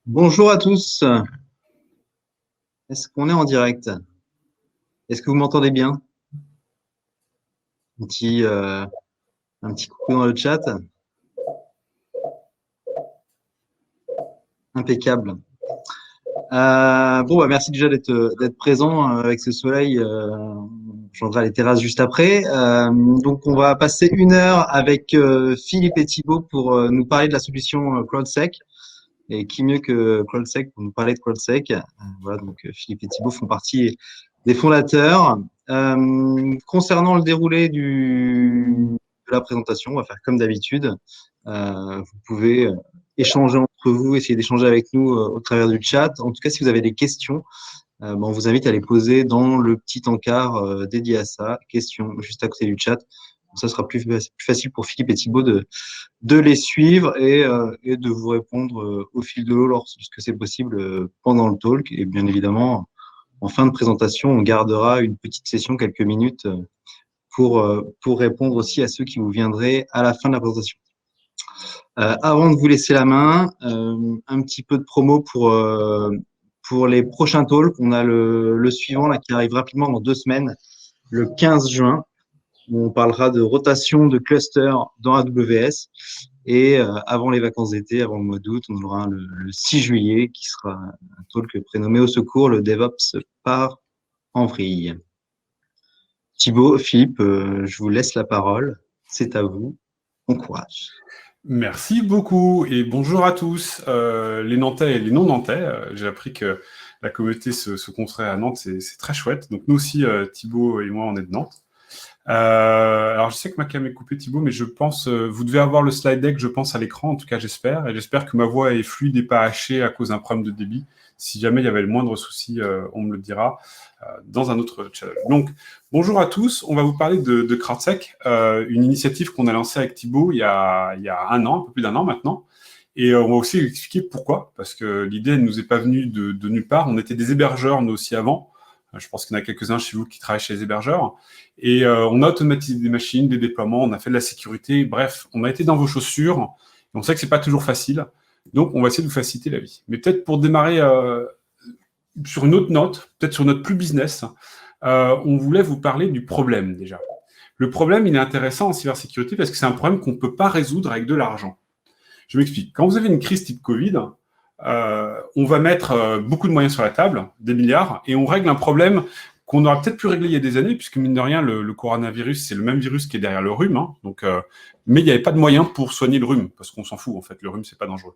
Bonjour à tous. Est-ce qu'on est en direct? Est-ce que vous m'entendez bien? Un petit, euh, un petit coucou dans le chat. Impeccable. Merci déjà d'être présent avec ce soleil. Je reviendrai à les terrasses juste après. Donc, on va passer une heure avec Philippe et Thibaut pour nous parler de la solution CloudSec. Et qui mieux que CloudSec pour nous parler de CloudSec? Voilà, donc Philippe et Thibaut font partie des fondateurs. Concernant le déroulé de la présentation, on va faire comme d'habitude. Vous pouvez échanger entre vous, essayer d'échanger avec nous au travers du chat. En tout cas, si vous avez des questions, on vous invite à les poser dans le petit encart dédié à ça. Questions juste à côté du chat. Ça sera plus facile pour Philippe et Thibaut de les suivre et de vous répondre au fil de l'eau lorsque c'est possible pendant le talk. Et bien évidemment, en fin de présentation, on gardera une petite session, quelques minutes, pour répondre aussi à ceux qui vous viendraient à la fin de la présentation. Avant de vous laisser la main, un petit peu de promo pour les prochains talks. On a le suivant là, qui arrive rapidement dans 2 semaines, le 15 juin, où on parlera de rotation de cluster dans AWS. Et avant les vacances d'été, avant le mois d'août, on aura le 6 juillet qui sera un talk prénommé au secours, le DevOps part en vrille. Thibaut, Philippe, je vous laisse la parole. C'est à vous. Bon courage. Merci beaucoup et bonjour à tous, les Nantais et les non-Nantais. J'ai appris que la communauté se construit à Nantes, c'est très chouette. Donc nous aussi, Thibaut et moi, on est de Nantes. Alors je sais que ma cam est coupée, Thibaut, mais je pense, vous devez avoir le slide deck, je pense, à l'écran, en tout cas j'espère, et j'espère que ma voix est fluide et pas hachée à cause d'un problème de débit. Si jamais il y avait le moindre souci, on me le dira dans un autre challenge. Donc, bonjour à tous, on va vous parler de CrowdSec, une initiative qu'on a lancée avec Thibaut il y a un an, un peu plus d'1 an maintenant, et on va aussi expliquer pourquoi, parce que l'idée ne nous est pas venue de nulle part, on était des hébergeurs nous aussi avant, je pense qu'il y en a quelques-uns chez vous qui travaillent chez les hébergeurs, et on a automatisé des machines, des déploiements, on a fait de la sécurité, bref, on a été dans vos chaussures, et on sait que c'est pas toujours facile, donc on va essayer de vous faciliter la vie. Mais peut-être pour démarrer sur une autre note, peut-être sur notre plus business, on voulait vous parler du problème déjà. Le problème, il est intéressant en cybersécurité parce que c'est un problème qu'on ne peut pas résoudre avec de l'argent. Je m'explique. Quand vous avez une crise type Covid, on va mettre beaucoup de moyens sur la table, des milliards, et on règle un problème qu'on aurait peut-être pu régler il y a des années, puisque mine de rien, le coronavirus, c'est le même virus qui est derrière le rhume, hein, mais il n'y avait pas de moyens pour soigner le rhume, parce qu'on s'en fout, en fait, le rhume, c'est pas dangereux.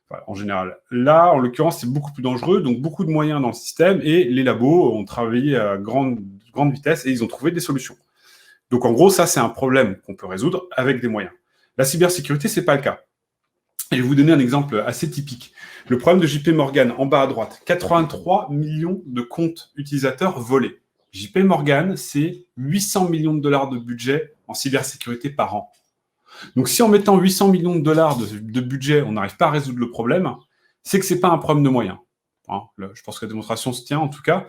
Enfin, en général. Là, en l'occurrence, c'est beaucoup plus dangereux, donc beaucoup de moyens dans le système, et les labos ont travaillé à grande vitesse, et ils ont trouvé des solutions. Donc en gros, ça, c'est un problème qu'on peut résoudre avec des moyens. La cybersécurité, c'est pas le cas. Et je vais vous donner un exemple assez typique. Le problème de JP Morgan, en bas à droite, 83 millions de comptes utilisateurs volés. JP Morgan, c'est 800 millions de dollars de budget en cybersécurité par an. Donc si en mettant 800 millions de dollars de budget, on n'arrive pas à résoudre le problème, c'est que c'est pas un problème de moyens. Hein, là, je pense que la démonstration se tient en tout cas.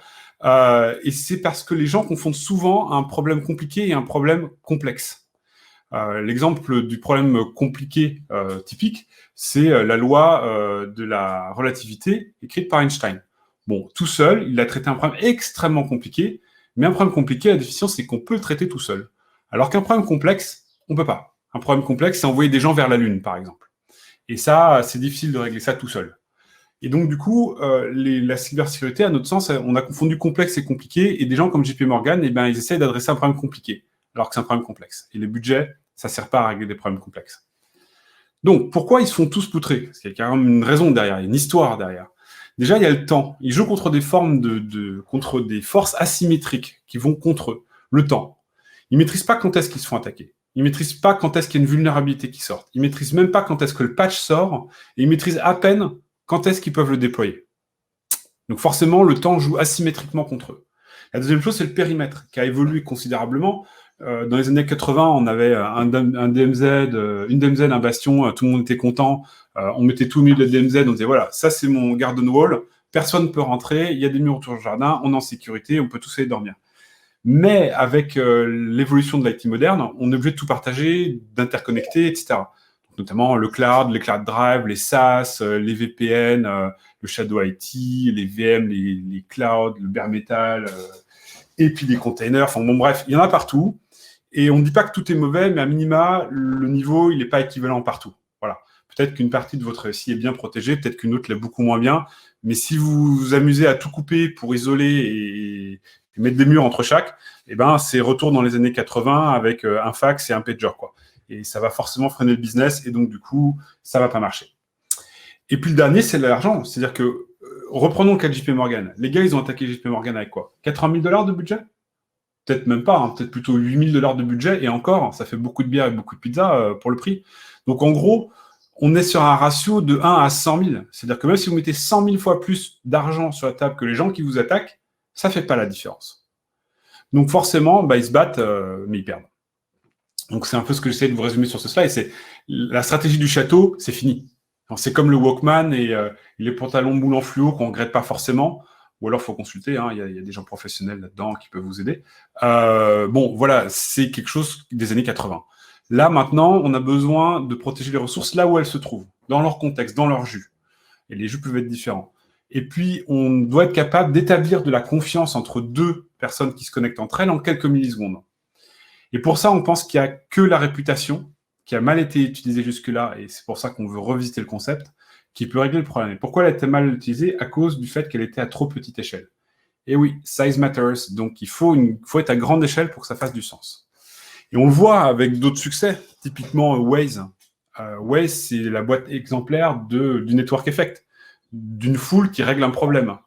Et c'est parce que les gens confondent souvent un problème compliqué et un problème complexe. L'exemple du problème compliqué typique, c'est la loi de la relativité écrite par Einstein. Bon, tout seul, il a traité un problème extrêmement compliqué, mais un problème compliqué, la définition, c'est qu'on peut le traiter tout seul. Alors qu'un problème complexe, on peut pas. Un problème complexe, c'est envoyer des gens vers la Lune, par exemple. Et ça, c'est difficile de régler ça tout seul. Et donc, du coup, la cybersécurité, à notre sens, on a confondu complexe et compliqué, et des gens comme JP Morgan, eh ben, ils essayent d'adresser un problème compliqué, alors que c'est un problème complexe. Et les budgets, ça ne sert pas à régler des problèmes complexes. Donc, pourquoi ils se font tous poutrer? Parce qu'il y a quand même une raison derrière, une histoire derrière. Déjà, il y a le temps. Ils jouent contre des formes contre des forces asymétriques qui vont contre eux. Le temps. Ils maîtrisent pas quand est-ce qu'ils se font attaquer. Ils maîtrisent pas quand est-ce qu'il y a une vulnérabilité qui sort. Ils maîtrisent même pas quand est-ce que le patch sort. Et ils maîtrisent à peine quand est-ce qu'ils peuvent le déployer. Donc forcément, le temps joue asymétriquement contre eux. La deuxième chose, c'est le périmètre, qui a évolué considérablement. Dans les années 80, on avait un DMZ, une DMZ, un bastion, tout le monde était content. On mettait tout au milieu de la DMZ, on disait voilà, ça c'est mon garden wall, personne ne peut rentrer, il y a des murs autour du jardin, on est en sécurité, on peut tous aller dormir. Mais avec l'évolution de l'IT moderne, on est obligé de tout partager, d'interconnecter, etc. Donc notamment le cloud, les cloud drive, les SaaS, les VPN, le Shadow IT, les VM, les clouds, le bare metal, et puis les containers. Enfin bon, bref, il y en a partout. Et on ne dit pas que tout est mauvais, mais à minima, le niveau, il n'est pas équivalent partout. Voilà. Peut-être qu'une partie de votre SI est bien protégée, peut-être qu'une autre l'est beaucoup moins bien. Mais si vous vous amusez à tout couper pour isoler et mettre des murs entre chaque, eh ben, c'est retour dans les années 80 avec un fax et un pager, quoi. Et ça va forcément freiner le business, et donc, du coup, ça va pas marcher. Et puis, le dernier, c'est l'argent. C'est-à-dire que, reprenons le cas de JP Morgan. Les gars, ils ont attaqué JP Morgan avec quoi? 80 000 $ de budget? Peut-être même pas, hein, peut-être plutôt 8 000 $ de budget, et encore, ça fait beaucoup de bière et beaucoup de pizza pour le prix. Donc, en gros, on est sur un ratio de 1 à 100 000. C'est-à-dire que même si vous mettez 100 000 fois plus d'argent sur la table que les gens qui vous attaquent, ça fait pas la différence. Donc, forcément, ils se battent, mais ils perdent. Donc, c'est un peu ce que j'essaie de vous résumer sur ce slide. C'est la stratégie du château, c'est fini. C'est comme le Walkman et les pantalons moules en fluo qu'on ne regrette pas forcément. Ou alors, il faut consulter. Hein, il y a des gens professionnels là-dedans qui peuvent vous aider. Bon, voilà, c'est quelque chose des années 80. Là, maintenant, on a besoin de protéger les ressources là où elles se trouvent, dans leur contexte, dans leur jus. Et les jus peuvent être différents. Et puis, on doit être capable d'établir de la confiance entre deux personnes qui se connectent entre elles en quelques millisecondes. Et pour ça, on pense qu'il n'y a que la réputation, qui a mal été utilisée jusque-là, et c'est pour ça qu'on veut revisiter le concept, qui peut régler le problème. Et pourquoi elle a été mal utilisée? À cause du fait qu'elle était à trop petite échelle. Et oui, size matters, donc il faut être à grande échelle pour que ça fasse du sens. Et on le voit avec d'autres succès, typiquement Waze. Waze, c'est la boîte exemplaire du network effect, d'une foule qui règle un problème.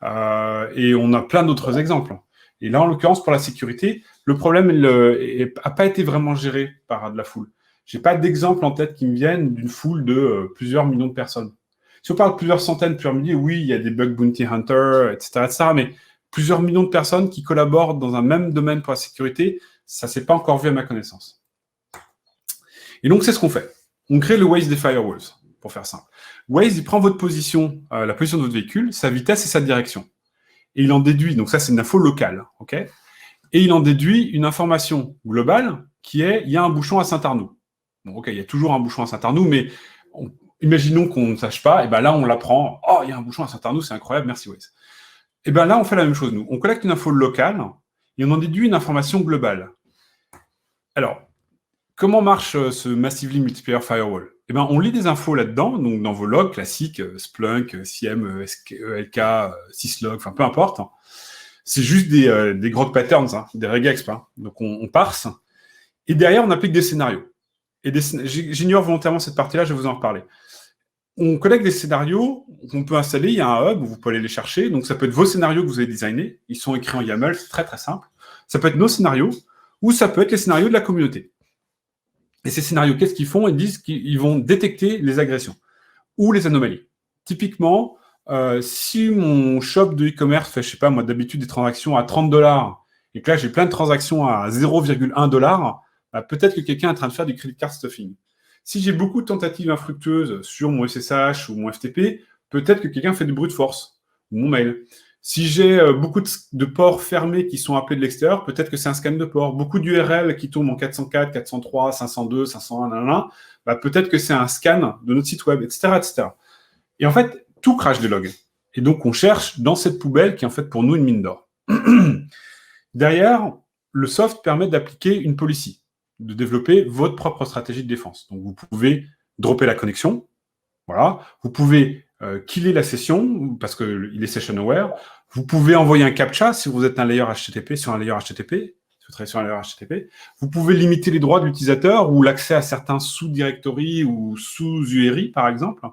Et on a plein d'autres exemples. Et là, en l'occurrence, pour la sécurité, le problème n'a pas été vraiment géré par de la foule. Je n'ai pas d'exemple en tête qui me viennent d'une foule de plusieurs millions de personnes. Si on parle de plusieurs centaines, plusieurs milliers, oui, il y a des bug bounty hunters, etc., mais plusieurs millions de personnes qui collaborent dans un même domaine pour la sécurité, ça ne s'est pas encore vu à ma connaissance. Et donc, c'est ce qu'on fait. On crée le Waze des firewalls, pour faire simple. Waze, il prend votre position, la position de votre véhicule, sa vitesse et sa direction. Et il en déduit, donc ça, c'est une info locale, ok? Et il en déduit une information globale qui est, il y a un bouchon à Saint-Arnoux. Bon, ok, il y a toujours un bouchon à Saint-Arnoux, mais imaginons qu'on ne sache pas, et bien là, on l'apprend. Oh, il y a un bouchon à Saint-Arnoux, c'est incroyable, merci Waze. Et bien là, on fait la même chose, nous. On collecte une info locale et on en déduit une information globale. Alors, comment marche ce Massively Multiplayer Firewall? Eh bien, on lit des infos là-dedans, donc dans vos logs classiques, Splunk, SIEM, ELK, syslog, enfin peu importe. C'est juste des grog patterns, hein, des regex. Hein. Donc, on parse. Et derrière, on applique des scénarios. Et j'ignore volontairement cette partie-là, je vais vous en reparler. On collecte des scénarios qu'on peut installer, il y a un hub où vous pouvez aller les chercher. Donc, ça peut être vos scénarios que vous avez designés. Ils sont écrits en YAML, c'est très, très simple. Ça peut être nos scénarios ou ça peut être les scénarios de la communauté. Et ces scénarios, qu'est-ce qu'ils font? Ils disent qu'ils vont détecter les agressions ou les anomalies. Typiquement, si mon shop de e-commerce fait, je sais pas, moi, d'habitude, des transactions à 30 $ et que là, j'ai plein de transactions à 0,1 $, peut-être que quelqu'un est en train de faire du credit card stuffing. Si j'ai beaucoup de tentatives infructueuses sur mon SSH ou mon FTP, peut-être que quelqu'un fait du brute force ou mon mail. Si j'ai beaucoup de ports fermés qui sont appelés de l'extérieur, peut-être que c'est un scan de port. Beaucoup d'URL qui tombent en 404, 403, 502, 501, peut-être que c'est un scan de notre site web, etc., etc. Et en fait, tout crache des logs. Et donc, on cherche dans cette poubelle qui est en fait pour nous une mine d'or. Derrière, le soft permet d'appliquer une policy, de développer votre propre stratégie de défense. Donc, vous pouvez dropper la connexion. Voilà. Vous pouvez killer la session parce qu'il est session aware. Vous pouvez envoyer un captcha si vous êtes un layer HTTP sur un layer HTTP. Si vous travaillez sur un layer HTTP. Vous pouvez limiter les droits de l'utilisateur ou l'accès à certains sous-directories ou sous-URI, par exemple.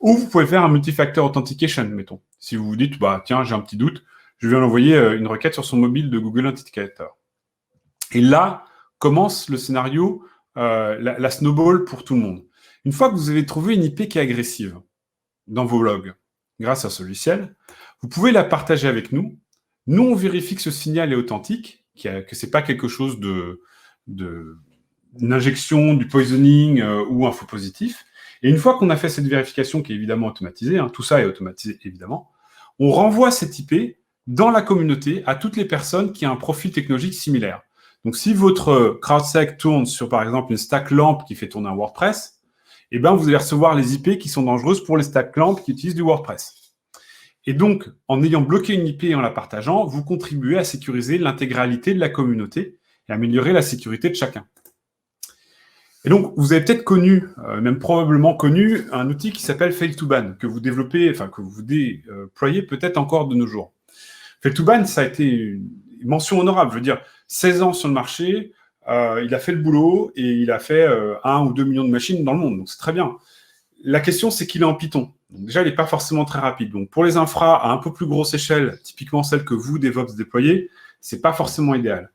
Ou vous pouvez faire un multifactor authentication, mettons. Si vous vous dites, tiens, j'ai un petit doute, je vais envoyer une requête sur son mobile de Google Authenticator. Et là commence le scénario, la snowball pour tout le monde. Une fois que vous avez trouvé une IP qui est agressive dans vos logs, grâce à ce logiciel, vous pouvez la partager avec nous. Nous, on vérifie que ce signal est authentique, que ce n'est pas quelque chose d'une injection, du poisoning ou un faux positif. Et une fois qu'on a fait cette vérification qui est évidemment automatisée, tout ça est automatisé évidemment, on renvoie cette IP dans la communauté à toutes les personnes qui ont un profil technologique similaire. Donc, si votre CrowdSec tourne sur, par exemple, une stack LAMP qui fait tourner un WordPress, eh ben, vous allez recevoir les IP qui sont dangereuses pour les stack clamps qui utilisent du WordPress. Et donc, en ayant bloqué une IP et en la partageant, vous contribuez à sécuriser l'intégralité de la communauté et améliorer la sécurité de chacun. Et donc, vous avez peut-être connu, même probablement connu, un outil qui s'appelle Fail2Ban, que vous développez, enfin, que vous déployez peut-être encore de nos jours. Fail2Ban, ça a été une mention honorable. Je veux dire, 16 ans sur le marché, il a fait le boulot et il a fait 1 ou 2 millions de machines dans le monde. Donc, c'est très bien. La question, c'est qu'il est en Python. Donc, déjà, il n'est pas forcément très rapide. Donc, pour les infras à un peu plus grosse échelle, typiquement celle que vous, DevOps, déployez, c'est pas forcément idéal.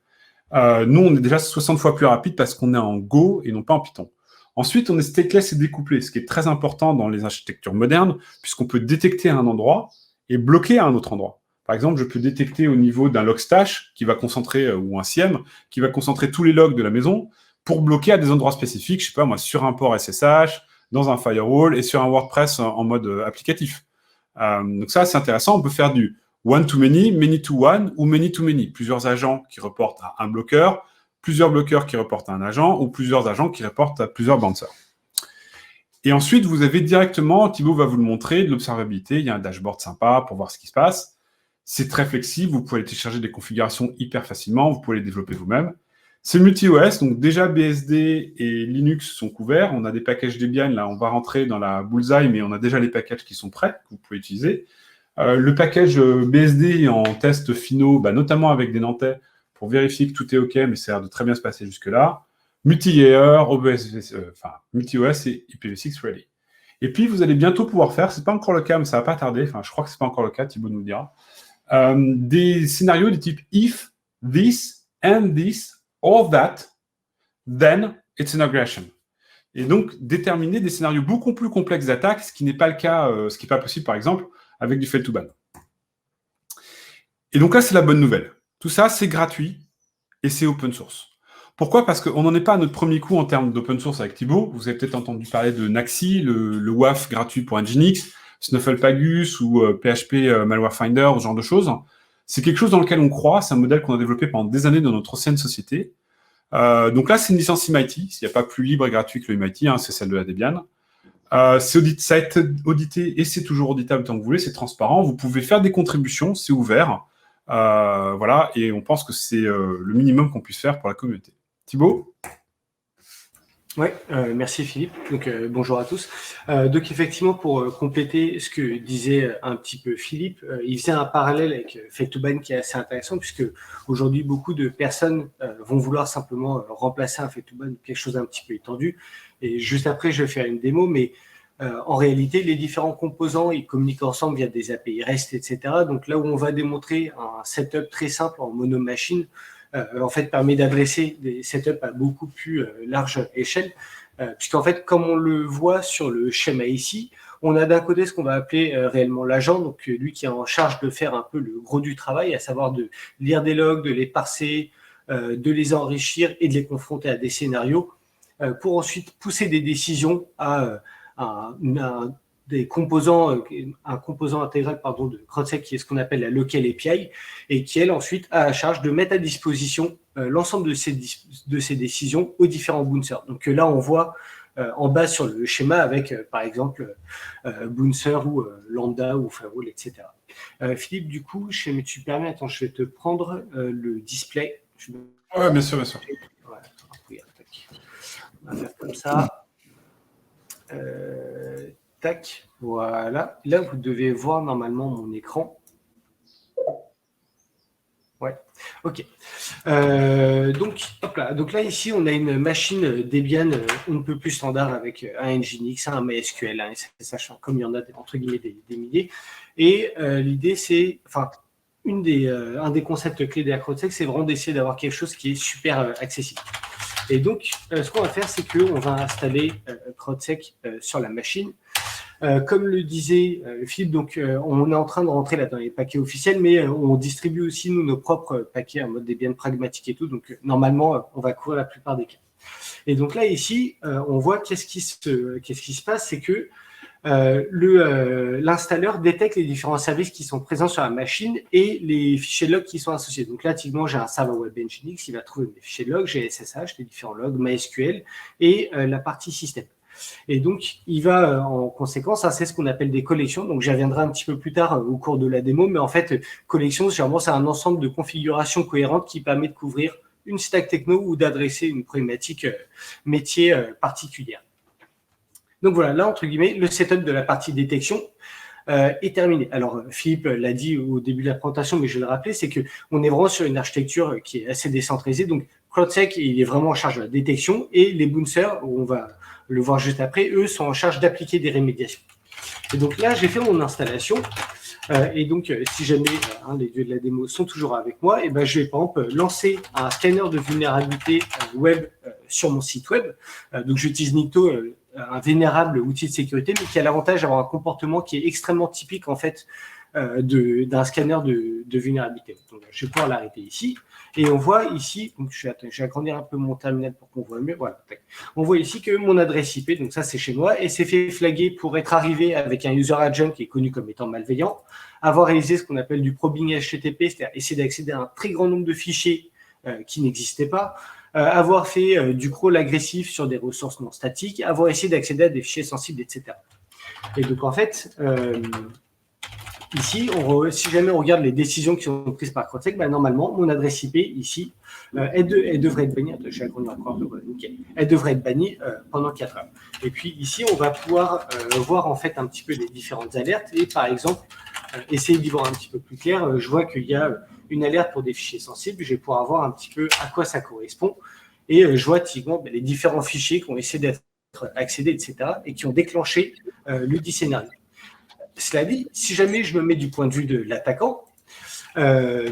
Nous, on est déjà 60 fois plus rapide parce qu'on est en Go et non pas en Python. Ensuite, on est stateless et découplé, ce qui est très important dans les architectures modernes, puisqu'on peut détecter à un endroit et bloquer à un autre endroit. Par exemple, je peux détecter au niveau d'un logstash qui va concentrer, ou un SIEM, qui va concentrer tous les logs de la maison pour bloquer à des endroits spécifiques, je sais pas moi, sur un port SSH, dans un firewall et sur un WordPress en mode applicatif. Donc ça, c'est intéressant. On peut faire du one-to-many, many-to-one ou many-to-many. Plusieurs agents qui reportent à un bloqueur, plusieurs bloqueurs qui reportent à un agent ou plusieurs agents qui reportent à plusieurs bouncers. Et ensuite, vous avez directement, Thibaut va vous le montrer, de l'observabilité. Il y a un dashboard sympa pour voir ce qui se passe. C'est très flexible. Vous pouvez aller télécharger des configurations hyper facilement. Vous pouvez les développer vous-même. C'est multi-OS, donc déjà BSD et Linux sont couverts. On a des packages Debian, là on va rentrer dans la bullseye, mais on a déjà les packages qui sont prêts, que vous pouvez utiliser. Le package BSD est en test finaux, notamment avec des Nantais, pour vérifier que tout est OK, mais ça a l'air de très bien se passer jusque-là. Multi-layer, multi-OS et IPv6 ready. Et puis vous allez bientôt pouvoir faire, c'est pas encore le cas, mais ça va pas tarder, enfin je crois que c'est pas encore le cas, Thibaut nous le dira, des scénarios du type if, this, and this, all that, then it's an aggression. Et donc, déterminer des scénarios beaucoup plus complexes d'attaque, ce qui n'est pas le cas, ce qui n'est pas possible, par exemple, avec du Fail2Ban. Et donc là, c'est la bonne nouvelle. Tout ça, c'est gratuit et c'est open source. Pourquoi ? Parce qu'on n'en est pas à notre premier coup en termes d'open source avec Thibaut. Vous avez peut-être entendu parler de Naxi, le WAF gratuit pour Nginx, Snufflepagus ou PHP Malware Finder, ce genre de choses. C'est quelque chose dans lequel on croit. C'est un modèle qu'on a développé pendant des années dans notre ancienne société. Donc là, c'est une licence MIT. Il n'y a pas plus libre et gratuit que le MIT, c'est celle de la Debian. Ça a été audité et c'est toujours auditable tant que vous voulez, c'est transparent. Vous pouvez faire des contributions, c'est ouvert. Voilà, et on pense que c'est le minimum qu'on puisse faire pour la communauté. Thibaut ? Oui, merci Philippe. Donc bonjour à tous. Donc effectivement, pour compléter ce que disait un petit peu Philippe, il faisait un parallèle avec Fail2Ban qui est assez intéressant puisque aujourd'hui beaucoup de personnes vont vouloir simplement remplacer un Fail2Ban, quelque chose d'un petit peu étendu. Et juste après, je vais faire une démo, mais en réalité, les différents composants ils communiquent ensemble via des API REST, etc. Donc là où on va démontrer un setup très simple en monomachine, en fait, permet d'adresser des setups à beaucoup plus large échelle, puisqu'en fait, comme on le voit sur le schéma ici, on a d'un côté ce qu'on va appeler réellement l'agent, donc lui qui est en charge de faire un peu le gros du travail, à savoir de lire des logs, de les parser, de les enrichir et de les confronter à des scénarios, pour ensuite pousser des décisions à des composants, un composant intégral de CrowdSec qui est ce qu'on appelle la local API et qui, elle, ensuite, a la charge de mettre à disposition l'ensemble de ces décisions aux différents bouncers. Donc là, on voit en bas sur le schéma avec, par exemple, bouncer ou lambda ou firewall, etc. Philippe, du coup, si tu permets, attends, je vais te prendre le display. Oui, bien sûr, bien sûr. Voilà. On va faire comme ça. Tac, voilà. Là, vous devez voir normalement mon écran. Ouais, ok. Donc, hop là. Donc là, ici, on a une machine Debian on ne peut plus standard avec un Nginx, un MySQL, un SSH, comme il y en a entre guillemets des milliers. Et l'idée, c'est, enfin, un des concepts clés de la CrowdSec, c'est vraiment d'essayer d'avoir quelque chose qui est super accessible. Et donc, ce qu'on va faire, c'est qu'on va installer CrowdSec sur la machine. Comme le disait Philippe, donc on est en train de rentrer là dans les paquets officiels, mais on distribue aussi nous nos propres paquets en mode Debian pragmatique et tout. Donc normalement, on va couvrir la plupart des cas. Et donc là ici, on voit qu'est-ce qui se passe, c'est que l'installeur détecte les différents services qui sont présents sur la machine et les fichiers de log qui sont associés. Donc là, typiquement, j'ai un serveur web Nginx, il va trouver des fichiers de log, j'ai SSH, les différents logs, MySQL et la partie système. Et donc, il va en conséquence, c'est ce qu'on appelle des collections. Donc, j'y reviendrai un petit peu plus tard au cours de la démo. Mais en fait, collection, c'est un ensemble de configurations cohérentes qui permet de couvrir une stack techno ou d'adresser une problématique métier particulière. Donc voilà, là, entre guillemets, le setup de la partie détection est terminé. Alors, Philippe l'a dit au début de la présentation, mais je vais le rappeler, c'est qu'on est vraiment sur une architecture qui est assez décentralisée. Donc, CrowdSec, il est vraiment en charge de la détection et les bouncers, on va le voir juste après, eux sont en charge d'appliquer des rémédiations. Et donc là, j'ai fait mon installation. Et donc, si jamais les dieux de la démo sont toujours avec moi, et ben, je vais par exemple lancer un scanner de vulnérabilité web sur mon site web. Donc, j'utilise Nikto, un vénérable outil de sécurité, mais qui a l'avantage d'avoir un comportement qui est extrêmement typique en fait d'un scanner de vulnérabilité. Donc, je vais pouvoir l'arrêter ici. Et on voit ici, donc je vais agrandir un peu mon terminal pour qu'on voit mieux. Voilà. On voit ici que mon adresse IP, donc ça c'est chez moi, et c'est fait flaguer pour être arrivé avec un user agent qui est connu comme étant malveillant, avoir réalisé ce qu'on appelle du probing HTTP, c'est-à-dire essayer d'accéder à un très grand nombre de fichiers qui n'existaient pas, avoir fait du crawl agressif sur des ressources non statiques, avoir essayé d'accéder à des fichiers sensibles, etc. Et donc en fait, ici, si jamais on regarde les décisions qui sont prises par CrowdSec, normalement, mon adresse IP ici, elle devrait être bannie. Je vais agrandir encore. Okay. Elle devrait être bannie pendant 4 heures. Et puis ici, on va pouvoir voir en fait un petit peu les différentes alertes. Et par exemple, essayer d'y voir un petit peu plus clair. Je vois qu'il y a une alerte pour des fichiers sensibles. Je vais pouvoir voir un petit peu à quoi ça correspond. Et je vois typiquement les différents fichiers qui ont essayé d'être accédés, etc. et qui ont déclenché le dit scénario. Cela dit, si jamais je me mets du point de vue de l'attaquant, eh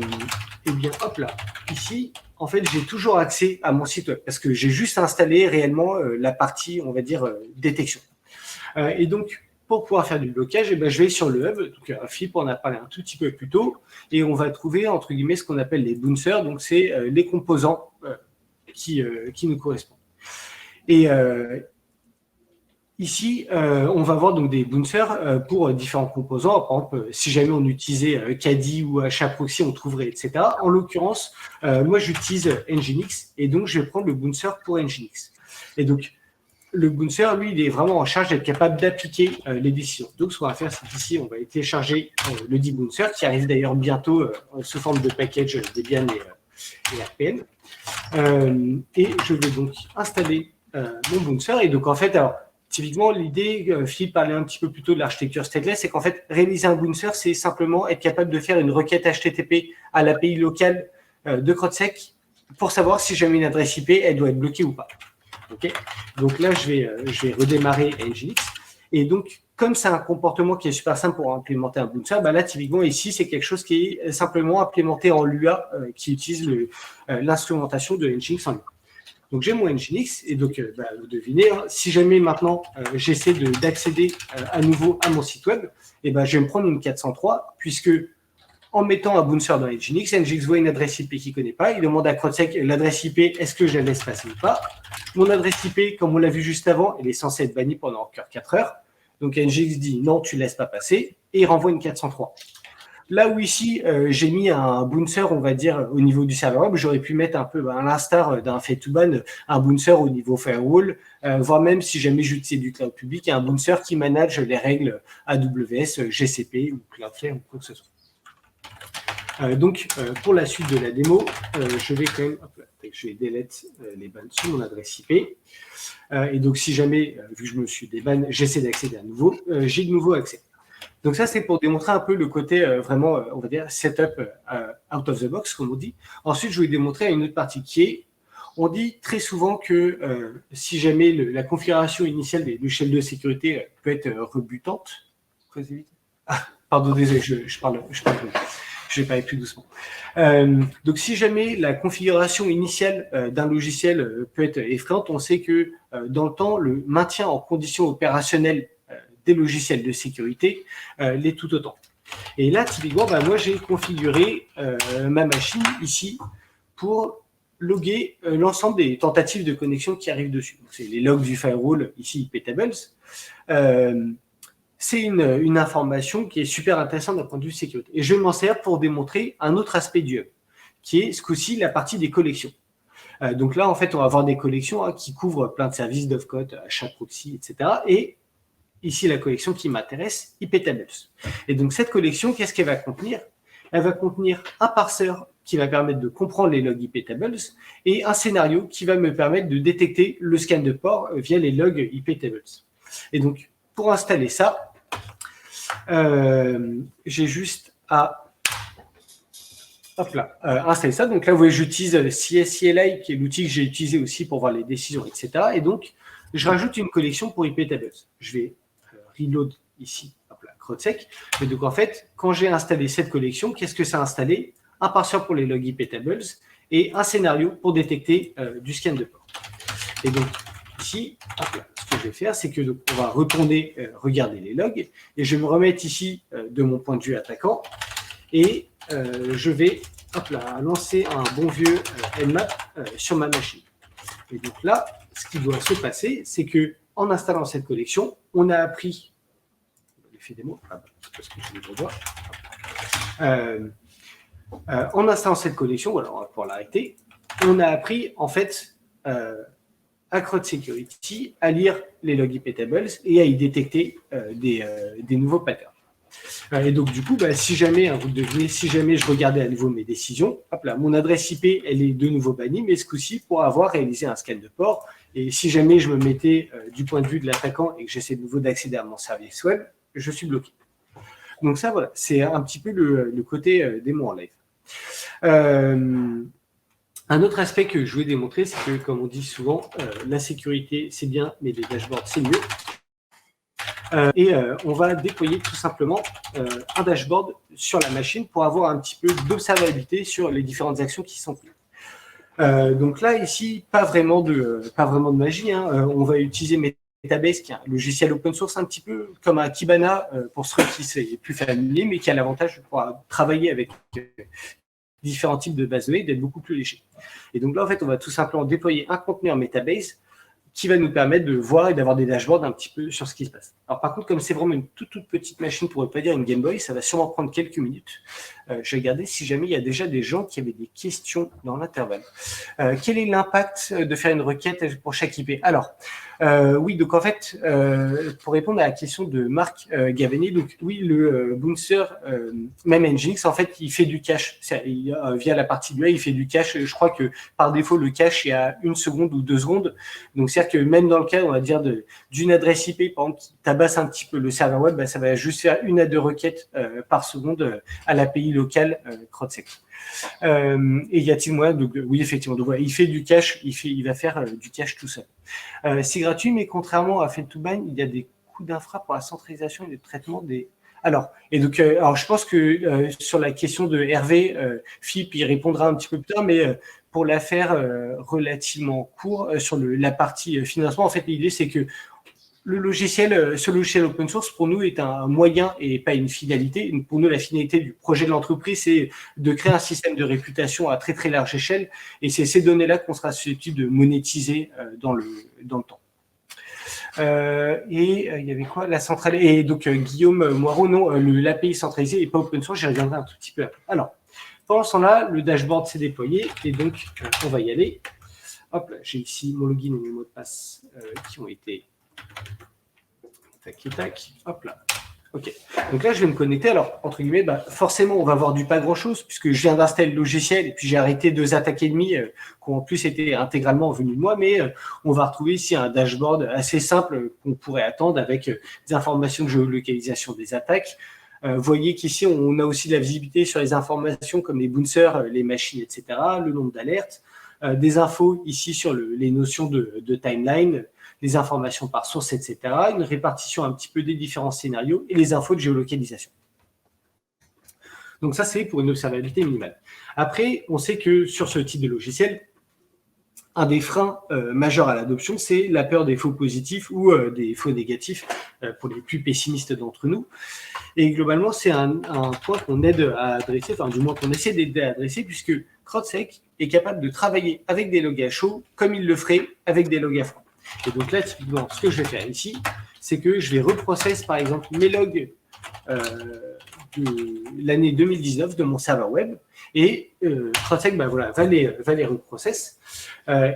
bien, hop là, ici, en fait, j'ai toujours accès à mon site web parce que j'ai juste installé réellement la partie, on va dire, détection. Et donc, pour pouvoir faire du blocage, eh bien, je vais sur le hub. Donc, Philippe en a parlé un tout petit peu plus tôt, et on va trouver, entre guillemets, ce qu'on appelle les bouncers. Donc, c'est les composants qui nous correspondent. Et ici, on va voir donc des bouncers pour différents composants. Par exemple, si jamais on utilisait Kadi ou HAProxy, on trouverait, etc. En l'occurrence, moi, j'utilise Nginx et donc je vais prendre le bouncer pour Nginx. Et donc, le bouncer, lui, il est vraiment en charge d'être capable d'appliquer les décisions. Donc, ce qu'on va faire, c'est qu'ici, on va télécharger le dit bouncer qui arrive d'ailleurs bientôt sous forme de package Debian et RPN. Et je vais donc installer mon bouncer. Et donc, en fait, alors, typiquement, l'idée, Philippe parlait un petit peu plus tôt de l'architecture stateless, c'est qu'en fait, réaliser un bouncer, c'est simplement être capable de faire une requête HTTP à l'API locale de CrowdSec pour savoir si jamais une adresse IP, elle doit être bloquée ou pas. Okay. Donc là, je vais redémarrer Nginx. Et donc, comme c'est un comportement qui est super simple pour implémenter un bouncer, là, typiquement, ici, c'est quelque chose qui est simplement implémenté en Lua, qui utilise l'instrumentation de Nginx en Lua. Donc, j'ai mon Nginx et donc, vous devinez, si jamais maintenant j'essaie d'accéder à nouveau à mon site web, je vais me prendre une 403 puisque en mettant un bouncer dans Nginx, Nginx voit une adresse IP qu'il ne connaît pas, il demande à CrowdSec l'adresse IP, est-ce que je la laisse passer ou pas? Mon adresse IP, comme on l'a vu juste avant, elle est censée être bannie pendant encore 4 heures. Donc, Nginx dit non, tu ne laisses pas passer et il renvoie une 403. Là où ici, j'ai mis un bouncer, on va dire, au niveau du serveur web, j'aurais pu mettre un peu, à l'instar d'un Fate2Ban, un bouncer au niveau firewall, voire même si jamais j'utilisais du cloud public, un bouncer qui manage les règles AWS, GCP ou Cloudflare ou quoi que ce soit. Donc, pour la suite de la démo, je vais quand même, je vais delete les bans sur mon adresse IP. Et donc, si jamais, vu que je me suis déban, j'essaie d'accéder à nouveau, j'ai de nouveau accès. Donc ça, c'est pour démontrer un peu le côté vraiment, on va dire, setup out of the box, comme on dit. Ensuite, je vais démontrer une autre partie qui est, on dit très souvent que si jamais la configuration initiale du shell de sécurité peut être rebutante. Pardon, désolé, je parle. Je vais parler plus doucement. Donc, si jamais la configuration initiale d'un logiciel peut être effrayante, on sait que dans le temps, le maintien en condition opérationnelle des logiciels de sécurité l'est tout autant. Et là, typiquement, moi, j'ai configuré ma machine ici pour loguer l'ensemble des tentatives de connexion qui arrivent dessus. Donc, c'est les logs du firewall, ici, iptables. C'est une information qui est super intéressante d'un point de vue sécurité. Et je vais m'en servir pour démontrer un autre aspect du hub, qui est ce coup-ci la partie des collections. Donc là, en fait, on va avoir des collections qui couvrent plein de services, Dovecot, HAProxy, etc. Et ici, la collection qui m'intéresse, iptables. Et donc, cette collection, qu'est-ce qu'elle va contenir? Elle va contenir un parseur qui va permettre de comprendre les logs iptables et un scénario qui va me permettre de détecter le scan de port via les logs iptables. Et donc, pour installer ça, j'ai juste à installer ça. Donc là, vous voyez, j'utilise CSCLI, qui est l'outil que j'ai utilisé aussi pour voir les décisions, etc. Et donc, je rajoute une collection pour iptables. Je vais reload ici, CrowdSec. Et donc, en fait, quand j'ai installé cette collection, qu'est-ce que ça a installé? Un parseur pour les logs iptables et un scénario pour détecter du scan de port. Et donc, ici, ce que je vais faire, c'est que donc, on va retourner regarder les logs et je vais me remettre ici de mon point de vue attaquant et je vais lancer un bon vieux Nmap sur ma machine. Et donc là, ce qui doit se passer, c'est que en installant cette collection, on a appris l'effet démo, parce que je le revois. En installant cette collection, voilà, on va pouvoir l'arrêter. On a appris en fait à CrowdSecurity à lire les logs iptables et à y détecter des nouveaux patterns. Et donc, du coup, si jamais, vous devinez, si jamais je regardais à nouveau mes décisions, mon adresse IP, elle est de nouveau bannie, mais ce coup-ci, pour avoir réalisé un scan de port, et si jamais je me mettais du point de vue de l'attaquant et que j'essaie de nouveau d'accéder à mon service web, je suis bloqué. Donc ça, voilà, c'est un petit peu le côté démo en live. Un autre aspect que je voulais démontrer, c'est que, comme on dit souvent, la sécurité, c'est bien, mais les dashboards, c'est mieux. On va déployer tout simplement un dashboard sur la machine pour avoir un petit peu d'observabilité sur les différentes actions qui sont prises. Donc là, ici, pas vraiment de magie. On va utiliser Metabase, qui est un logiciel open source un petit peu comme un Kibana, pour ceux qui sont plus familiers, mais qui a l'avantage de pouvoir travailler avec différents types de bases de données, d'être beaucoup plus léger. Et donc là, en fait, on va tout simplement déployer un conteneur Metabase qui va nous permettre de voir et d'avoir des dashboards un petit peu sur ce qui se passe. Alors par contre, comme c'est vraiment une toute petite machine, pour ne pas dire une Game Boy, ça va sûrement prendre quelques minutes. Je vais regarder si jamais il y a déjà des gens qui avaient des questions dans l'intervalle. Quel est l'impact de faire une requête pour chaque IP? Alors, oui, donc en fait, pour répondre à la question de Marc Gaveni, donc oui, le Bouncer MemNginx, en fait, il fait du cache. Via la partie UI, il fait du cache. Je crois que par défaut, le cache est à 1 seconde ou 2 secondes. Donc, c'est-à-dire que même dans le cas, on va dire, d'une adresse IP, par exemple, qui tabasse un petit peu le serveur web, ça va juste faire 1 à 2 requêtes par seconde à l'API locale CrowdSec. Et y a-t-il moyen? Donc, oui, effectivement. Donc, voilà, il fait du cache, il va faire du cache tout seul. C'est gratuit, mais contrairement à Fed2Ban, il y a des coûts d'infra pour la centralisation et le traitement des... Alors, je pense que sur la question de Hervé, Philippe, il répondra un petit peu plus tard, mais pour la faire relativement court, sur la partie financement, en fait, l'idée, c'est que ce logiciel open source, pour nous, est un moyen et pas une finalité. Pour nous, la finalité du projet de l'entreprise, c'est de créer un système de réputation à très, très large échelle. Et c'est ces données-là qu'on sera susceptible de monétiser dans le temps. Il y avait quoi? La centrale. Et donc, Guillaume Moirot, non, l'API centralisée n'est pas open source. J'y reviendrai un tout petit peu après. Alors, pendant ce temps-là, le dashboard s'est déployé. Et donc, on va y aller. Hop, j'ai ici mon login et mes mots de passe qui ont été... Tac, hop là. Ok. Donc là, je vais me connecter. Alors, entre guillemets, forcément, on va voir du pas grand-chose puisque je viens d'installer le logiciel et puis j'ai arrêté 2 attaques ennemies qui ont en plus été intégralement venues de moi. Mais on va retrouver ici un dashboard assez simple qu'on pourrait attendre avec des informations de géolocalisation des attaques. Vous voyez qu'ici, on a aussi de la visibilité sur les informations comme les bouncers, les machines, etc., le nombre d'alertes, des infos ici sur les notions de timeline, les informations par source, etc., une répartition un petit peu des différents scénarios et les infos de géolocalisation. Donc ça, c'est pour une observabilité minimale. Après, on sait que sur ce type de logiciel, un des freins majeurs à l'adoption, c'est la peur des faux positifs ou des faux négatifs pour les plus pessimistes d'entre nous. Et globalement, c'est un point qu'on aide à adresser, enfin du moins qu'on essaie d'aider à adresser, puisque CrowdSec est capable de travailler avec des logs à chaud comme il le ferait avec des logs à froid. Et donc là, typiquement, ce que je vais faire ici, c'est que je vais reprocess, par exemple, mes logs l'année 2019 de mon serveur web et CrowdSec va les reprocess.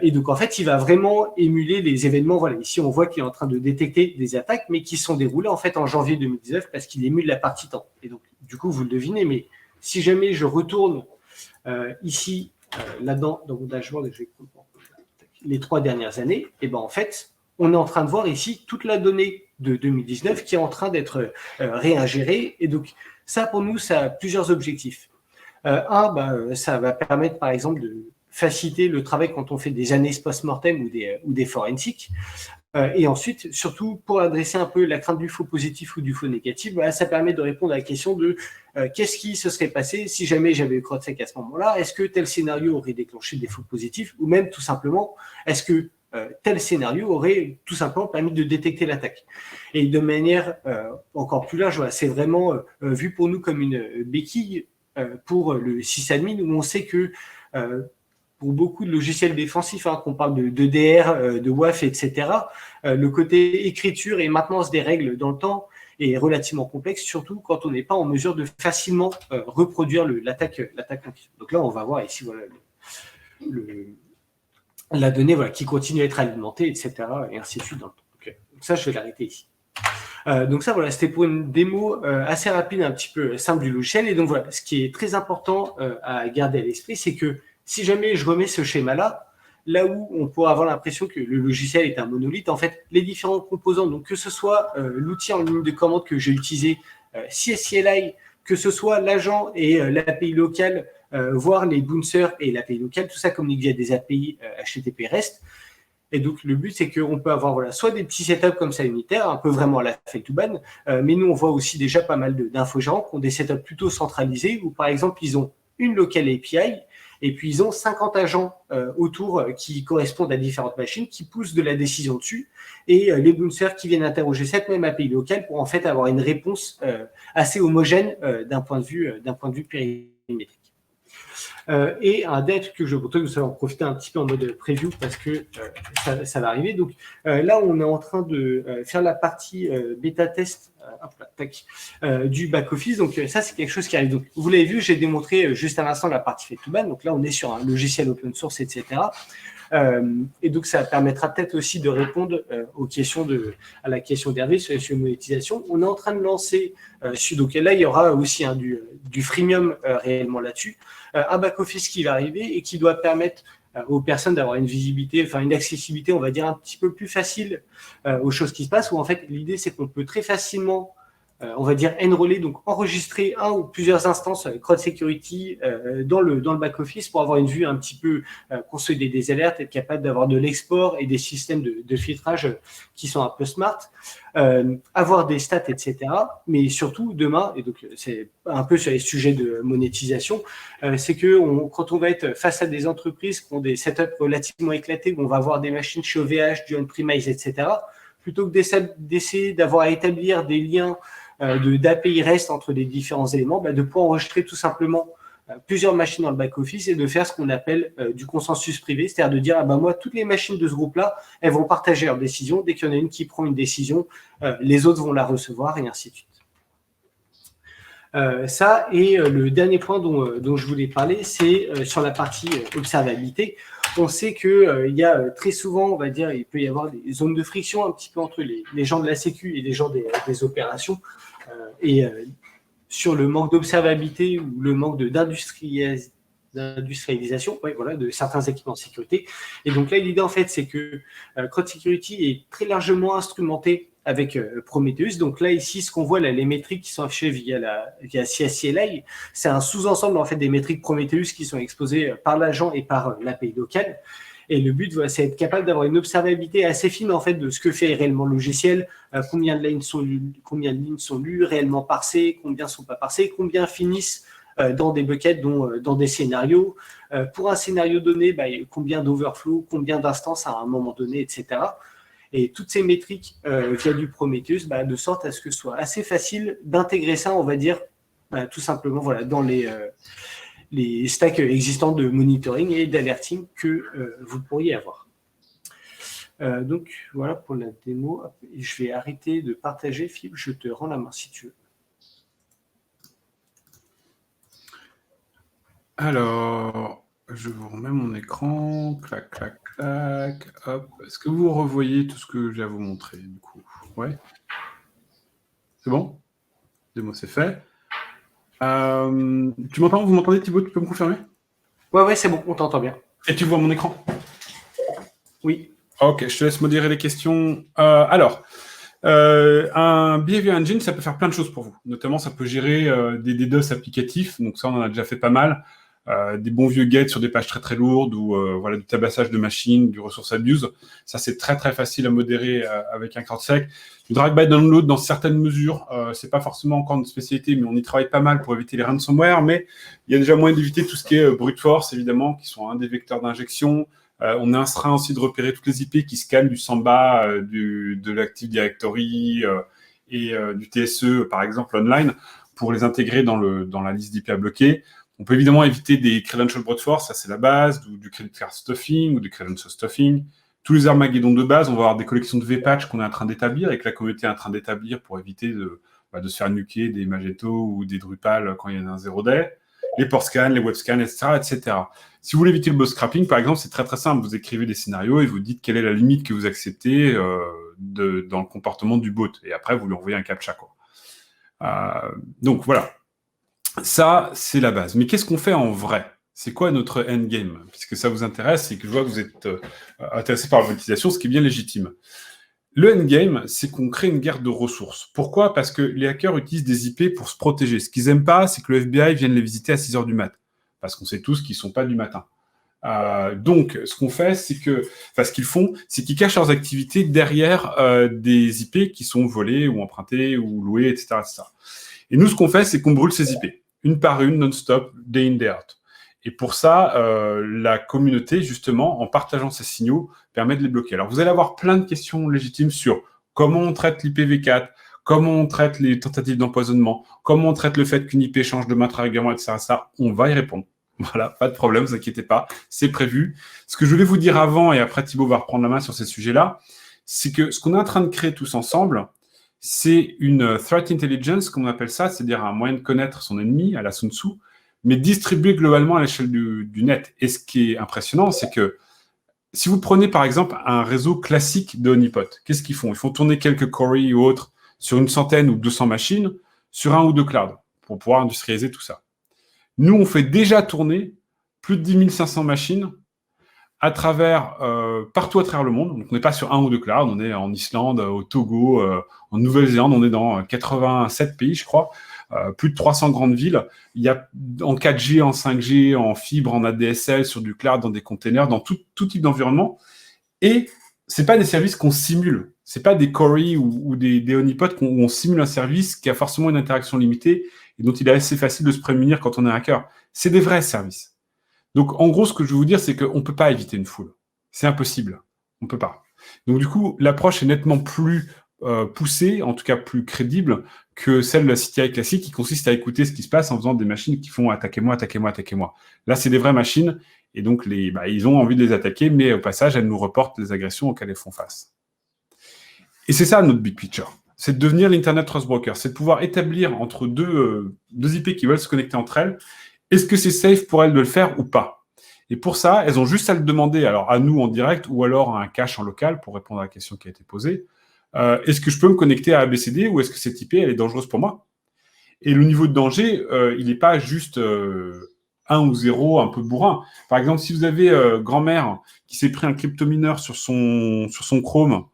Et donc, en fait, il va vraiment émuler les événements. Voilà, ici, on voit qu'il est en train de détecter des attaques, mais qui sont déroulées en fait en janvier 2019 parce qu'il émule la partie temps. Et donc, du coup, vous le devinez, mais si jamais je retourne ici, là-dedans, dans mon dashboard, et je vais comprendre les 3 dernières années, et ben en fait, on est en train de voir ici toute la donnée de 2019 qui est en train d'être réingérée. Et donc, ça, pour nous, ça a plusieurs objectifs. Ça va permettre, par exemple, de faciliter le travail quand on fait des analyses post-mortem ou des forensiques. Et ensuite, surtout, pour adresser un peu la crainte du faux positif ou du faux négatif, ça permet de répondre à la question de qu'est-ce qui se serait passé si jamais j'avais eu CrowdSec à ce moment-là? Est-ce que tel scénario aurait déclenché des faux positifs? Ou même, tout simplement, est-ce que tel scénario aurait tout simplement permis de détecter l'attaque? Et de manière encore plus large, c'est vraiment vu pour nous comme une béquille pour le sysadmin, où on sait que pour beaucoup de logiciels défensifs, qu'on parle de DR, de WAF, etc., le côté écriture et maintenance des règles dans le temps est relativement complexe, surtout quand on n'est pas en mesure de facilement reproduire l'attaque en question. Donc là, on va voir ici la donnée qui continue à être alimentée, etc., et ainsi de suite dans le temps. Donc ça, je vais l'arrêter ici. Donc ça, c'était pour une démo assez rapide, un petit peu simple du logiciel. Et donc voilà, ce qui est très important à garder à l'esprit, c'est que si jamais je remets ce schéma-là, là où on pourrait avoir l'impression que le logiciel est un monolithe, en fait, les différents composants, donc que ce soit l'outil en ligne de commande que j'ai utilisé, CSCLI, que ce soit l'agent et l'API locale, voire les bouncers et l'API locale, tout ça communique via des API HTTP REST. Et donc, le but, c'est qu'on peut avoir soit des petits setups comme ça unitaires, un peu vraiment à la Fake2Ban, mais nous, on voit aussi déjà pas mal d'infogérants qui ont des setups plutôt centralisés, où par exemple, ils ont une local API, et puis ils ont 50 agents autour qui correspondent à différentes machines, qui poussent de la décision dessus, et les bouncers qui viennent interroger cette même API locale pour en fait avoir une réponse assez homogène d'un point de vue périmétrique. Et un dernier truc que je propose, vous allez en profiter un petit peu en mode preview parce que ça va arriver. Donc là, on est en train de faire la partie bêta test du back-office. Donc ça, c'est quelque chose qui arrive. Donc, vous l'avez vu, j'ai démontré juste à l'instant la partie Fake2Ban. Donc là, on est sur un logiciel open source, etc. Et donc, ça permettra peut-être aussi de répondre à la question d'Hervé sur la monétisation. On est en train de lancer, donc là, il y aura aussi du freemium réellement là-dessus, un back-office qui va arriver et qui doit permettre aux personnes d'avoir une visibilité, une accessibilité, on va dire, un petit peu plus facile aux choses qui se passent, où en fait, l'idée, c'est qu'on peut très facilement on va dire enrôler, donc enregistrer un ou plusieurs instances Crowd Security dans le back-office pour avoir une vue un petit peu consolider des alertes, être capable d'avoir de l'export et des systèmes de filtrage qui sont un peu smart, avoir des stats, etc. Mais surtout, demain, et donc c'est un peu sur les sujets de monétisation, c'est que quand on va être face à des entreprises qui ont des setups relativement éclatés, où on va avoir des machines chez OVH, du on-premise, etc., plutôt que d'essayer d'avoir à établir des liens d'API REST entre les différents éléments, de pouvoir enregistrer tout simplement plusieurs machines dans le back-office et de faire ce qu'on appelle du consensus privé, c'est-à-dire de dire, moi, toutes les machines de ce groupe-là, elles vont partager leurs décisions. Dès qu'il y en a une qui prend une décision, les autres vont la recevoir et ainsi de suite. Ça, et le dernier point dont je voulais parler, c'est sur la partie observabilité. On sait qu'il y a très souvent, on va dire, il peut y avoir des zones de friction un petit peu entre les gens de la Sécu et les gens des opérations. Sur le manque d'observabilité ou le manque d'industrialisation de certains équipements de sécurité. Et donc là, l'idée, en fait, c'est que Crowd Security est très largement instrumenté avec Prometheus. Donc là, ici, ce qu'on voit, là, les métriques qui sont affichées via CSCLI, c'est un sous-ensemble, en fait, des métriques Prometheus qui sont exposées par l'agent et par l'API locale. Et le but, c'est être capable d'avoir une observabilité assez fine, en fait, de ce que fait réellement le logiciel, combien de lignes sont lues, réellement parsées, combien ne sont pas parsées, combien finissent dans des buckets, dans des scénarios. Pour un scénario donné, combien d'overflow, combien d'instances à un moment donné, etc. Et toutes ces métriques via du Prometheus, de sorte à ce que ce soit assez facile d'intégrer ça, on va dire, tout simplement dans les stacks existants de monitoring et d'alerting que vous pourriez avoir. Donc, voilà pour la démo. Je vais arrêter de partager. Philippe, je te rends la main si tu veux. Alors, je vous remets mon écran. Clac, clac, clac. Hop. Est-ce que vous revoyez tout ce que j'ai à vous montrer, du coup? Ouais. C'est bon? Démo, c'est fait. Tu m'entends? Vous m'entendez, Thibaut? Tu peux me confirmer? Ouais, c'est bon, on t'entend bien. Et tu vois mon écran? Oui. Ok, je te laisse modérer les questions. Un Behavior Engine, ça peut faire plein de choses pour vous. Notamment, ça peut gérer des DDoS applicatifs. Donc ça, on en a déjà fait pas mal. Des bons vieux get sur des pages très très lourdes ou voilà, du tabassage de machines, du resource abuse. Ça, c'est très très facile à modérer avec un CrowdSec. Du drag by download dans certaines mesures. C'est pas forcément encore une spécialité, mais on y travaille pas mal pour éviter les ransomware. Mais il y a déjà moyen d'éviter tout ce qui est brute force, évidemment, qui sont un des vecteurs d'injection. On instaura aussi de repérer toutes les IP qui scannent du Samba, de l'Active Directory et du TSE, par exemple, online, pour les intégrer dans la liste d'IP à bloquer. On peut évidemment éviter des credential brute force, ça c'est la base, du credit card stuffing ou du credential stuffing. Tous les armageddons de base, on va avoir des collections de VPatch qu'on est en train d'établir et que la communauté est en train d'établir pour éviter de se faire nuker des Magento ou des Drupal quand il y en a un 0-day. Les port scans, les web scans, etc. Si vous voulez éviter le bot scrapping, par exemple, c'est très très simple. Vous écrivez des scénarios et vous dites quelle est la limite que vous acceptez dans le comportement du bot. Et après, vous lui envoyez un captcha, quoi. Donc voilà. Ça, c'est la base. Mais qu'est-ce qu'on fait en vrai? C'est quoi notre endgame? Puisque ça vous intéresse et que je vois que vous êtes intéressé par la monétisation, ce qui est bien légitime. Le endgame, c'est qu'on crée une guerre de ressources. Pourquoi? Parce que les hackers utilisent des IP pour se protéger. Ce qu'ils n'aiment pas, c'est que le FBI vienne les visiter à 6 heures du mat. Parce qu'on sait tous qu'ils ne sont pas du matin. Donc, ce qu'on fait, ce qu'ils font, c'est qu'ils cachent leurs activités derrière des IP qui sont volées ou empruntées ou louées, etc., etc. Et nous, ce qu'on fait, c'est qu'on brûle ces IP, une par une, non-stop, day in, day out. Et pour ça, la communauté, justement, en partageant ces signaux, permet de les bloquer. Alors, vous allez avoir plein de questions légitimes sur comment on traite l'IPv4, comment on traite les tentatives d'empoisonnement, comment on traite le fait qu'une IP change de main très régulièrement, etc. Ça, on va y répondre. Voilà, pas de problème, ne vous inquiétez pas, c'est prévu. Ce que je voulais vous dire avant, et après Thibaut va reprendre la main sur ces sujets-là, c'est que ce qu'on est en train de créer tous ensemble, c'est une threat intelligence, comme on appelle ça, c'est-à-dire un moyen de connaître son ennemi, à la Sun Tzu, mais distribué globalement à l'échelle du net. Et ce qui est impressionnant, c'est que si vous prenez par exemple un réseau classique de honeypot, qu'est-ce qu'ils font? Ils font tourner quelques Cori ou autres sur une centaine ou 200 machines, sur un ou deux clouds, pour pouvoir industrialiser tout ça. Nous, on fait déjà tourner plus de 10 500 machines partout à travers le monde. Donc, on n'est pas sur un ou deux clouds, on est en Islande, au Togo, en Nouvelle-Zélande, on est dans 87 pays, je crois, plus de 300 grandes villes. Il y a en 4G, en 5G, en fibre, en ADSL, sur du cloud, dans des containers, dans tout type d'environnement. Et c'est pas des services qu'on simule. C'est pas des Cori ou des honeypots où on simule un service qui a forcément une interaction limitée et dont il est assez facile de se prémunir quand on est hacker. C'est des vrais services. Donc, en gros, ce que je veux vous dire, c'est qu'on ne peut pas éviter une foule. C'est impossible. On ne peut pas. Donc, du coup, l'approche est nettement plus poussée, en tout cas plus crédible, que celle de la CTI classique qui consiste à écouter ce qui se passe en faisant des machines qui font « attaquez-moi, attaquez-moi, attaquez-moi ». Là, c'est des vraies machines et donc ils ont envie de les attaquer, mais au passage, elles nous reportent les agressions auxquelles elles font face. Et c'est ça notre big picture. C'est de devenir l'Internet Trust Broker. C'est de pouvoir établir entre deux IP qui veulent se connecter entre elles. Est-ce que c'est safe pour elles de le faire ou pas? Et pour ça, elles ont juste à le demander, alors à nous en direct ou alors à un cache en local pour répondre à la question qui a été posée. Est-ce que je peux me connecter à ABCD ou est-ce que cette IP, elle est dangereuse pour moi? Et le niveau de danger, il n'est pas juste 1 ou 0, un peu bourrin. Par exemple, si vous avez grand-mère qui s'est pris un cryptomineur sur son Chrome,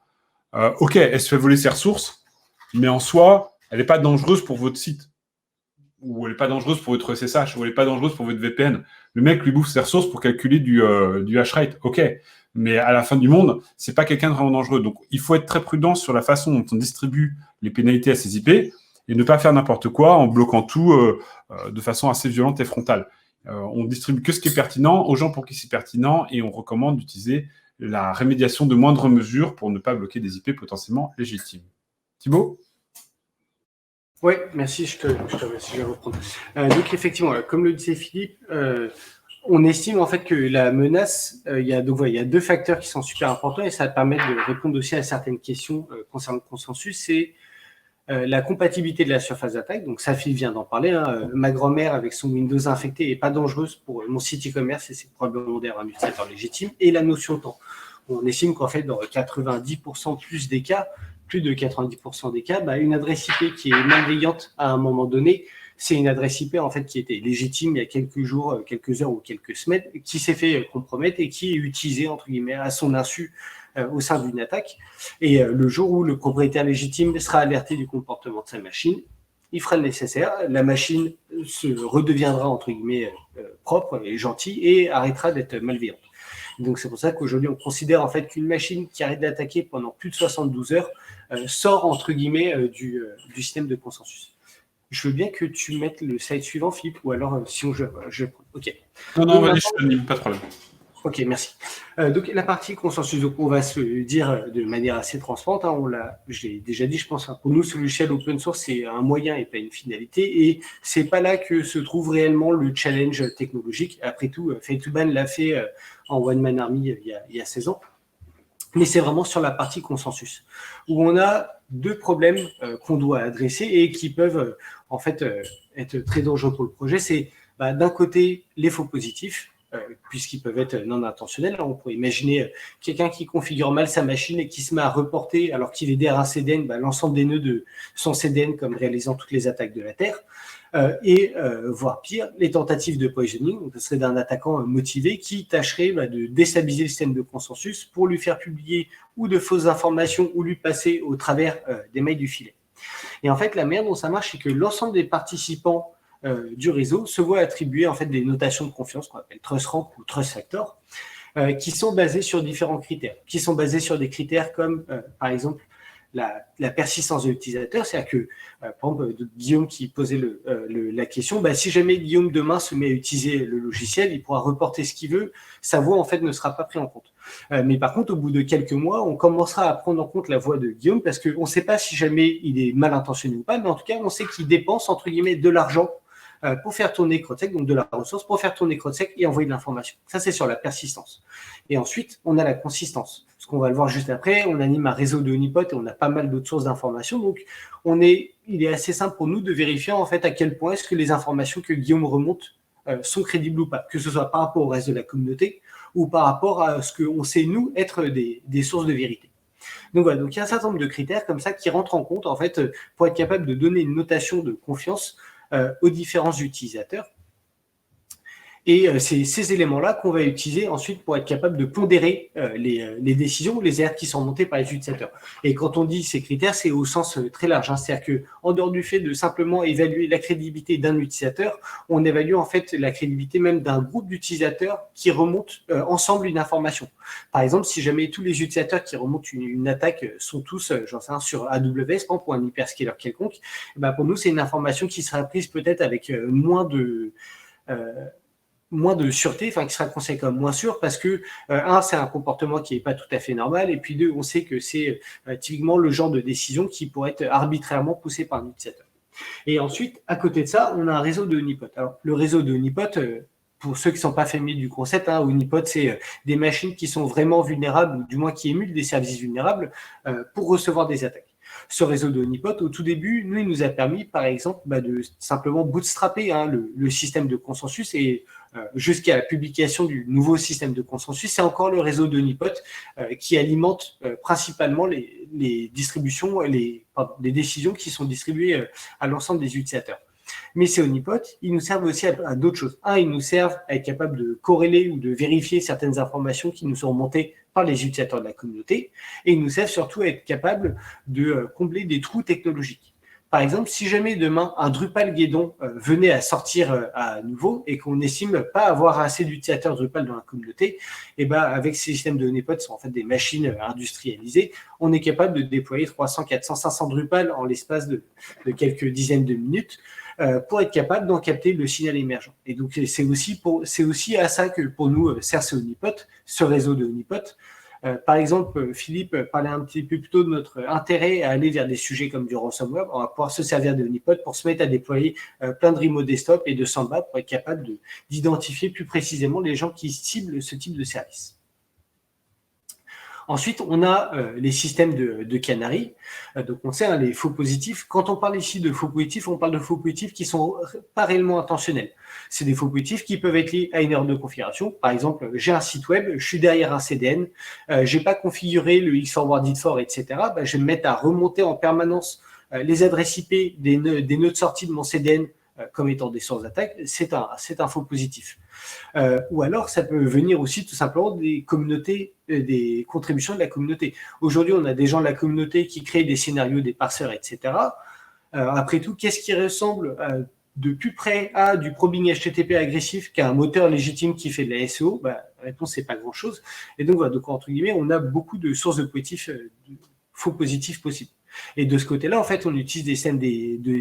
ok, elle se fait voler ses ressources, mais en soi, elle n'est pas dangereuse pour votre site. Ou elle n'est pas dangereuse pour votre SSH, ou elle n'est pas dangereuse pour votre VPN. Le mec lui bouffe ses ressources pour calculer du hash rate. Ok, mais à la fin du monde, c'est pas quelqu'un de vraiment dangereux. Donc, il faut être très prudent sur la façon dont on distribue les pénalités à ces IP et ne pas faire n'importe quoi en bloquant tout de façon assez violente et frontale. On distribue que ce qui est pertinent aux gens pour qui c'est pertinent et on recommande d'utiliser la rémédiation de moindres mesures pour ne pas bloquer des IP potentiellement légitimes. Thibaut ? Oui, merci, je te remercie, je vais reprendre. Donc effectivement, comme le disait Philippe, on estime en fait que la menace, il y a deux facteurs qui sont super importants et ça va permettre de répondre aussi à certaines questions concernant le consensus. C'est la compatibilité de la surface d'attaque. Donc, Safi vient d'en parler. Ma grand-mère, avec son Windows infecté, n'est pas dangereuse pour mon site e-commerce et c'est probablement d'ailleurs un utilisateur légitime. Et la notion de temps. On estime qu'en fait, dans 90% plus des cas, plus de 90% des cas, une adresse IP qui est malveillante à un moment donné, c'est une adresse IP en fait qui était légitime il y a quelques jours, quelques heures ou quelques semaines, qui s'est fait compromettre et qui est utilisée entre guillemets à son insu au sein d'une attaque. Et le jour où le propriétaire légitime sera alerté du comportement de sa machine, il fera le nécessaire, la machine se redeviendra entre guillemets propre et gentille et arrêtera d'être malveillante. Donc c'est pour ça qu'aujourd'hui on considère en fait qu'une machine qui arrête d'attaquer pendant plus de 72 heures sort entre guillemets du système de consensus. Je veux bien que tu mettes le slide suivant, Philippe, ou alors si on ok. Non, vas-y, je t'anime, pas de problème. Ok, merci. Donc la partie consensus, donc on va se dire de manière assez transparente, je l'ai déjà dit, je pense, pour nous, ce logiciel open source, c'est un moyen et pas une finalité, et c'est pas là que se trouve réellement le challenge technologique. Après tout, Fate2Ban l'a fait en One Man Army il y a 16 ans, mais c'est vraiment sur la partie consensus, où on a deux problèmes qu'on doit adresser et qui peuvent en fait être très dangereux pour le projet. C'est d'un côté les faux positifs, puisqu'ils peuvent être non intentionnels. On pourrait imaginer quelqu'un qui configure mal sa machine et qui se met à reporter, alors qu'il est derrière un CDN, l'ensemble des nœuds de son CDN comme réalisant toutes les attaques de la Terre. Voire pire, les tentatives de poisoning. Donc, ce serait d'un attaquant motivé qui tâcherait de déstabiliser le système de consensus pour lui faire publier ou de fausses informations ou lui passer au travers des mailles du filet. Et en fait, la manière dont ça marche, c'est que l'ensemble des participants du réseau se voient attribuer en fait des notations de confiance qu'on appelle trust rank ou trust factor, qui sont basées sur différents critères, qui sont basés sur des critères comme par exemple la persistance de l'utilisateur, c'est-à-dire que, par exemple, Guillaume qui posait la question, si jamais Guillaume demain se met à utiliser le logiciel, il pourra reporter ce qu'il veut, sa voix en fait ne sera pas prise en compte. Mais par contre, au bout de quelques mois, on commencera à prendre en compte la voix de Guillaume parce qu'on ne sait pas si jamais il est mal intentionné ou pas, mais en tout cas, on sait qu'il dépense entre guillemets de l'argent pour faire tourner CrowdSec, donc de la ressource, pour faire tourner CrowdSec et envoyer de l'information. Ça, c'est sur la persistance. Et ensuite, on a la consistance. Ce qu'on va le voir juste après, on anime un réseau de honeypot et on a pas mal d'autres sources d'informations. Donc, il est assez simple pour nous de vérifier en fait à quel point est-ce que les informations que Guillaume remonte sont crédibles ou pas, que ce soit par rapport au reste de la communauté ou par rapport à ce qu'on sait, nous, être des sources de vérité. Donc voilà, donc il y a un certain nombre de critères comme ça qui rentrent en compte en fait pour être capable de donner une notation de confiance aux différents utilisateurs. Et c'est ces éléments-là qu'on va utiliser ensuite pour être capable de pondérer les décisions, les alertes qui sont montées par les utilisateurs. Et quand on dit ces critères, c'est au sens très large. C'est-à-dire qu'en dehors du fait de simplement évaluer la crédibilité d'un utilisateur, on évalue en fait la crédibilité même d'un groupe d'utilisateurs qui remontent ensemble une information. Par exemple, si jamais tous les utilisateurs qui remontent une attaque sont tous, sur AWS, par exemple, ou un hyperscaler quelconque, pour nous, c'est une information qui sera prise peut-être avec moins de sûreté, qui sera considéré comme moins sûr parce que, c'est un comportement qui n'est pas tout à fait normal, et puis deux, on sait que c'est typiquement le genre de décision qui pourrait être arbitrairement poussée par un utilisateur. Et ensuite, à côté de ça, on a un réseau de honeypot. Alors, le réseau de honeypot, pour ceux qui ne sont pas familiers du concept, honeypot, c'est des machines qui sont vraiment vulnérables, ou du moins qui émulent des services vulnérables pour recevoir des attaques. Ce réseau de honeypot, au tout début, il nous a permis, par exemple, de simplement bootstrapper le système de consensus, et jusqu'à la publication du nouveau système de consensus, c'est encore le réseau de honeypot qui alimente principalement les distributions, les décisions qui sont distribuées à l'ensemble des utilisateurs. Mais ces honeypots, ils nous servent aussi à d'autres choses. Ils nous servent à être capables de corréler ou de vérifier certaines informations qui nous sont remontées par les utilisateurs de la communauté, et ils nous servent surtout à être capables de combler des trous technologiques. Par exemple, si jamais demain un Drupal Guédon venait à sortir à nouveau et qu'on n'estime pas avoir assez d'utilisateurs Drupal dans la communauté, avec ces systèmes de honeypots, qui sont en fait des machines industrialisées, on est capable de déployer 300, 400, 500 Drupal en l'espace de quelques dizaines de minutes pour être capable d'en capter le signal émergent. Et donc, c'est aussi à ça que pour nous sert ce honeypot, ce réseau de honeypots. Par exemple, Philippe parlait un petit peu plus tôt de notre intérêt à aller vers des sujets comme du ransomware. On va pouvoir se servir de honeypot pour se mettre à déployer plein de remote desktop et de Samba pour être capable d'identifier plus précisément les gens qui ciblent ce type de service. Ensuite, on a les systèmes de canaries. Donc, on sait, hein, les faux positifs. Quand on parle ici de faux positifs, on parle de faux positifs qui sont pas réellement intentionnels. C'est des faux positifs qui peuvent être liés à une erreur de configuration. Par exemple, j'ai un site web, je suis derrière un CDN, j'ai pas configuré le X-Forwarded for, etc. Je vais me mettre à remonter en permanence les adresses IP des nœuds de sortie de mon CDN comme étant des sources d'attaque. C'est un faux positif. Ou alors, ça peut venir aussi tout simplement des communautés, des contributions de la communauté. Aujourd'hui, on a des gens de la communauté qui créent des scénarios, des parseurs, etc. Après tout, qu'est-ce qui ressemble de plus près à du probing HTTP agressif qu'à un moteur légitime qui fait de la SEO? La réponse, c'est pas grand-chose. Et donc, voilà, donc, entre guillemets, on a beaucoup de sources de faux positifs possibles. Et de ce côté-là, en fait, on utilise des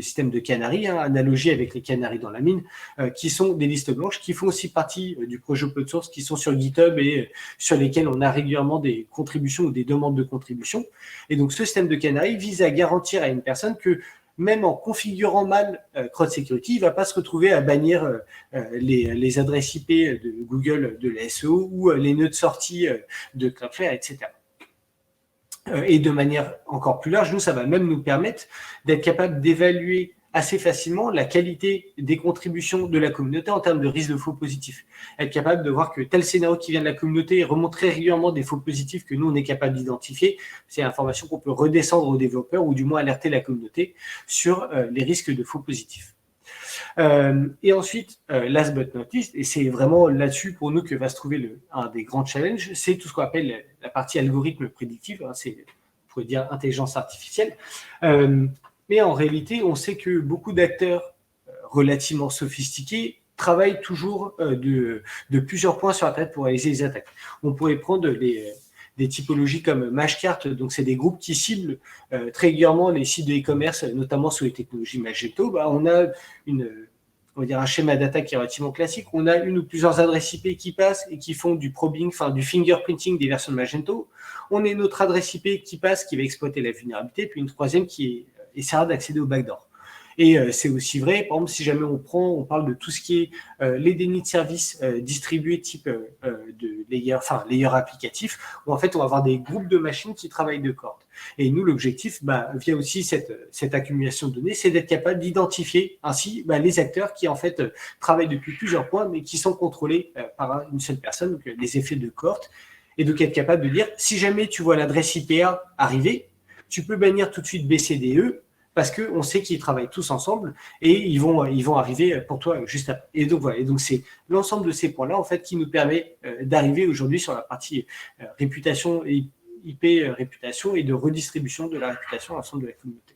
systèmes de canaries, hein, analogie avec les canaries dans la mine, qui sont des listes blanches, qui font aussi partie du projet open source, qui sont sur GitHub et sur lesquels on a régulièrement des contributions ou des demandes de contribution. Et donc, ce système de canaries vise à garantir à une personne que même en configurant mal Crowd Security, il ne va pas se retrouver à bannir les adresses IP de Google, de la SEO ou les nœuds de sortie de Cloudflare, etc. Et de manière encore plus large, ça va même nous permettre d'être capable d'évaluer assez facilement la qualité des contributions de la communauté en termes de risque de faux positifs. Être capable de voir que tel scénario qui vient de la communauté remonte très régulièrement des faux positifs que nous, on est capable d'identifier. C'est une information qu'on peut redescendre aux développeurs ou du moins alerter la communauté sur les risques de faux positifs. Et ensuite, last but not least, et c'est vraiment là-dessus pour nous que va se trouver un des grands challenges, c'est tout ce qu'on appelle la partie algorithme prédictive, hein, c'est, on pourrait dire, intelligence artificielle. Mais en réalité, on sait que beaucoup d'acteurs relativement sophistiqués travaillent toujours de plusieurs points sur Internet pour réaliser les attaques. On pourrait prendre des typologies comme Mashcart, donc c'est des groupes qui ciblent très régulièrement les sites de e-commerce, notamment sur les technologies Magento. On a un schéma d'attaque qui est relativement classique. On a une ou plusieurs adresses IP qui passent et qui font du probing, enfin du fingerprinting des versions de Magento. On a une autre adresse IP qui passe, qui va exploiter la vulnérabilité, puis une troisième qui essaiera d'accéder au backdoor. Et c'est aussi vrai, par exemple, si jamais on parle de tout ce qui est les dénis de services distribués type de layer applicatif, où en fait on va avoir des groupes de machines qui travaillent de corde. Et nous, l'objectif, via aussi cette accumulation de données, c'est d'être capable d'identifier ainsi les acteurs qui en fait travaillent depuis plusieurs points, mais qui sont contrôlés par une seule personne, donc les effets de cohorte, et donc être capable de dire, si jamais tu vois l'adresse IPA arriver, tu peux bannir tout de suite BCDE, parce qu'on sait qu'ils travaillent tous ensemble et ils vont arriver pour toi juste après. Et donc voilà, et donc c'est l'ensemble de ces points-là en fait qui nous permet d'arriver aujourd'hui sur la partie réputation et IP réputation et de redistribution de la réputation à l'ensemble de la communauté.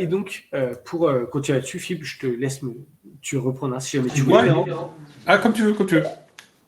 Et donc pour continuer là-dessus, Philippe, je te laisse tu reprends si jamais tu veux. Ah, comme tu veux, comme tu veux.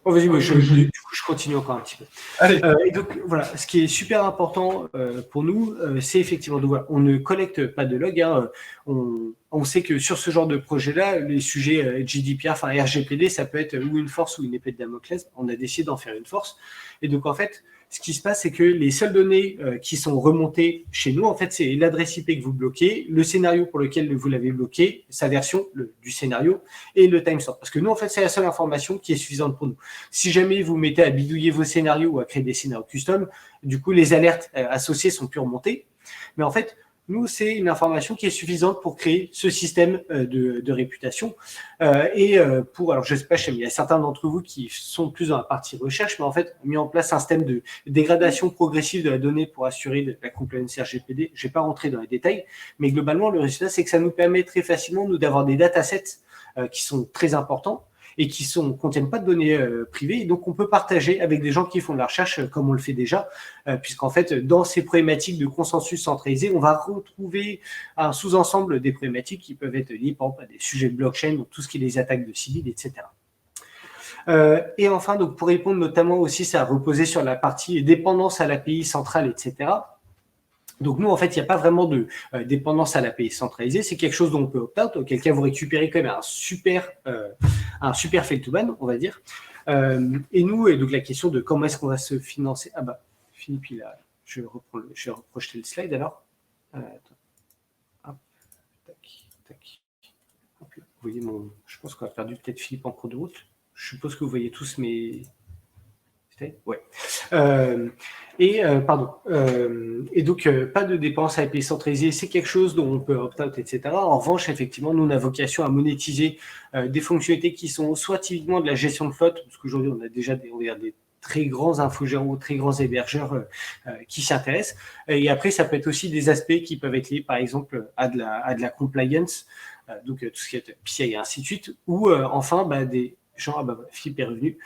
Oh, vas-y, moi, du coup, je continue encore un petit peu. Allez. Et donc, voilà, ce qui est super important pour nous, c'est effectivement, donc, voilà, on ne collecte pas de log. Hein, on sait que sur ce genre de projet-là, les sujets GDPR, enfin RGPD, ça peut être ou une force ou une épée de Damoclès. On a décidé d'en faire une force. Et donc, en fait, ce qui se passe, c'est que les seules données qui sont remontées chez nous, en fait, c'est l'adresse IP que vous bloquez, le scénario pour lequel vous l'avez bloqué, sa version du scénario et le timestamp. Parce que nous, en fait, c'est la seule information qui est suffisante pour nous. Si jamais vous mettez à bidouiller vos scénarios ou à créer des scénarios custom, du coup, les alertes associées sont plus remontées. Mais en fait, nous, c'est une information qui est suffisante pour créer ce système de réputation. Alors, je ne sais pas, il y a certains d'entre vous qui sont plus dans la partie recherche, mais en fait, mis en place un système de dégradation progressive de la donnée pour assurer la compliance RGPD. Je ne vais pas rentrer dans les détails, mais globalement, le résultat, c'est que ça nous permet très facilement, nous, d'avoir des datasets qui sont très importants et qui contiennent pas de données privées. Et donc, on peut partager avec des gens qui font de la recherche comme on le fait déjà, puisqu'en fait, dans ces problématiques de consensus centralisé, on va retrouver un sous-ensemble des problématiques qui peuvent être liées, par exemple, à des sujets de blockchain, donc tout ce qui est les attaques de civils, etc. Et enfin, donc, pour répondre notamment aussi, ça a reposé sur la partie dépendance à l'API centrale, etc. Donc nous, en fait, il n'y a pas vraiment de dépendance à l'API centralisée. C'est quelque chose dont on peut opt-out, auquel cas vous récupérez quand même un super fail to ban, on va dire. Et nous, et donc la question de comment est-ce qu'on va se financer. Ah bah, Philippe, je vais reprojeter le slide alors. Hop, tac. Hop là. Vous voyez je pense qu'on a perdu peut-être Philippe en cours de route. Je suppose que vous voyez tous mes Ouais. Et donc, pas de dépenses API centralisées, c'est quelque chose dont on peut opt-out, etc. En revanche, effectivement, nous, on a vocation à monétiser des fonctionnalités qui sont soit typiquement de la gestion de flotte, parce qu'aujourd'hui, on a déjà des très grands infogérants, très grands hébergeurs qui s'y intéressent. Et après, ça peut être aussi des aspects qui peuvent être liés, par exemple, à de la compliance, donc tout ce qui est PCI et ainsi de suite, ou enfin, des gens, Philippe est revenu,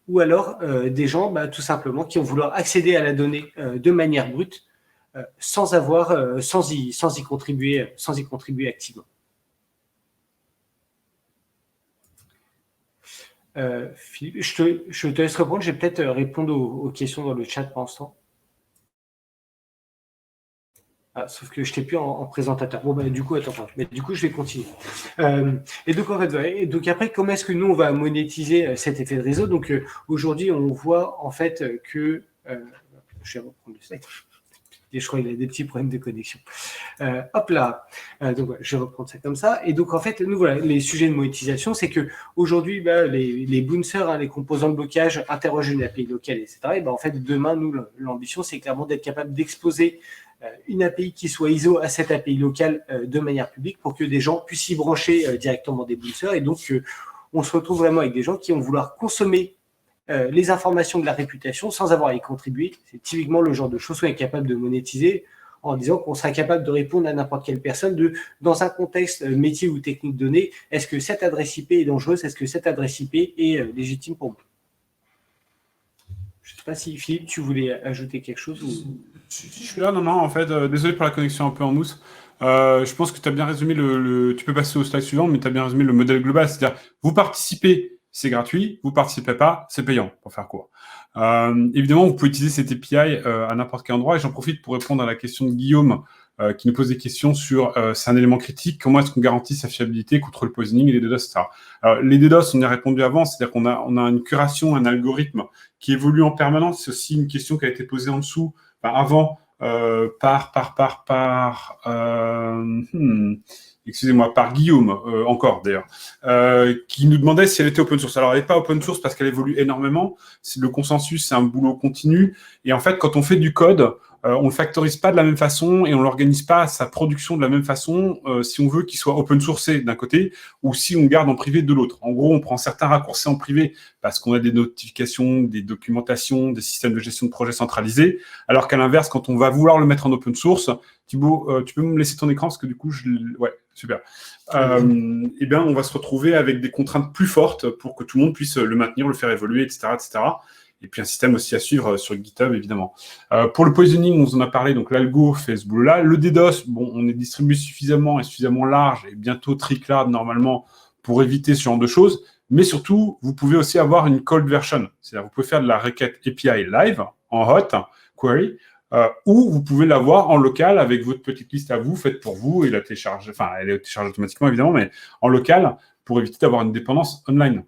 ou alors des gens tout simplement qui vont vouloir accéder à la donnée de manière brute sans y contribuer activement. Philippe, je te laisse répondre. Je vais peut-être répondre aux questions dans le chat pour l'instant. Sauf que je n'étais plus en présentateur. Bon, du coup, attends. Mais du coup, je vais continuer. Et donc, en fait, donc après, comment est-ce que nous, on va monétiser cet effet de réseau? Donc, aujourd'hui, on voit en fait que... je vais reprendre le slide. Et je crois qu'il a des petits problèmes de connexion. Hop là. Donc, voilà, je vais reprendre ça comme ça. Et donc, en fait, nous, voilà, les sujets de monétisation, c'est que aujourd'hui, les bouncers, les composants de blocage interrogent une API locale, etc. Et en fait, demain, nous, l'ambition, c'est clairement d'être capable d'exposer une API qui soit ISO à cette API locale de manière publique pour que des gens puissent y brancher directement des bouncers. Et donc, on se retrouve vraiment avec des gens qui vont vouloir consommer les informations de la réputation sans avoir à y contribuer. C'est typiquement le genre de choses qu'on est capable de monétiser en disant qu'on sera capable de répondre à n'importe quelle personne dans un contexte métier ou technique donné, est-ce que cette adresse IP est dangereuse? Est-ce que cette adresse IP est légitime pour moi? Je ne sais pas si, Philippe, tu voulais ajouter quelque chose ou... Si, je suis là, non, en fait, désolé pour la connexion un peu en mousse. Je pense que tu as bien résumé tu peux passer au slide suivant, mais tu as bien résumé le modèle global. C'est-à-dire, vous participez, c'est gratuit, vous participez pas, c'est payant, pour faire court. Évidemment, vous pouvez utiliser cette API à n'importe quel endroit, et j'en profite pour répondre à la question de Guillaume, qui nous pose des questions sur c'est un élément critique, comment est-ce qu'on garantit sa fiabilité contre le poisoning et les DDoS, etc. Alors, les DDoS, on y a répondu avant, c'est-à-dire qu'on a une curation, un algorithme qui évolue en permanence. C'est aussi une question qui a été posée en dessous, avant, excusez-moi, par Guillaume, encore d'ailleurs, qui nous demandait si elle était open source. Alors, elle n'est pas open source parce qu'elle évolue énormément. Le consensus, c'est un boulot continu. Et en fait, quand on fait du code, on le factorise pas de la même façon et on l'organise pas sa production de la même façon si on veut qu'il soit open sourcé d'un côté ou si on garde en privé de l'autre. En gros, on prend certains raccourcis en privé parce qu'on a des notifications, des documentations, des systèmes de gestion de projet centralisés, alors qu'à l'inverse, quand on va vouloir le mettre en open source, Thibaut, tu peux me laisser ton écran parce que du coup, ouais, super. Eh bien, on va se retrouver avec des contraintes plus fortes pour que tout le monde puisse le maintenir, le faire évoluer, etc., etc. Et puis un système aussi à suivre sur GitHub, évidemment. Pour le poisoning, on vous en a parlé, donc l'algo fait ce boulot-là. Le DDoS, bon, on est distribué suffisamment large et bientôt tricloud normalement pour éviter ce genre de choses. Mais surtout, vous pouvez aussi avoir une cold version. C'est-à-dire vous pouvez faire de la requête API live en hot query, ou vous pouvez l'avoir en local avec votre petite liste à vous, faite pour vous, et la télécharge, enfin, elle est téléchargée automatiquement, évidemment, mais en local pour éviter d'avoir une dépendance online.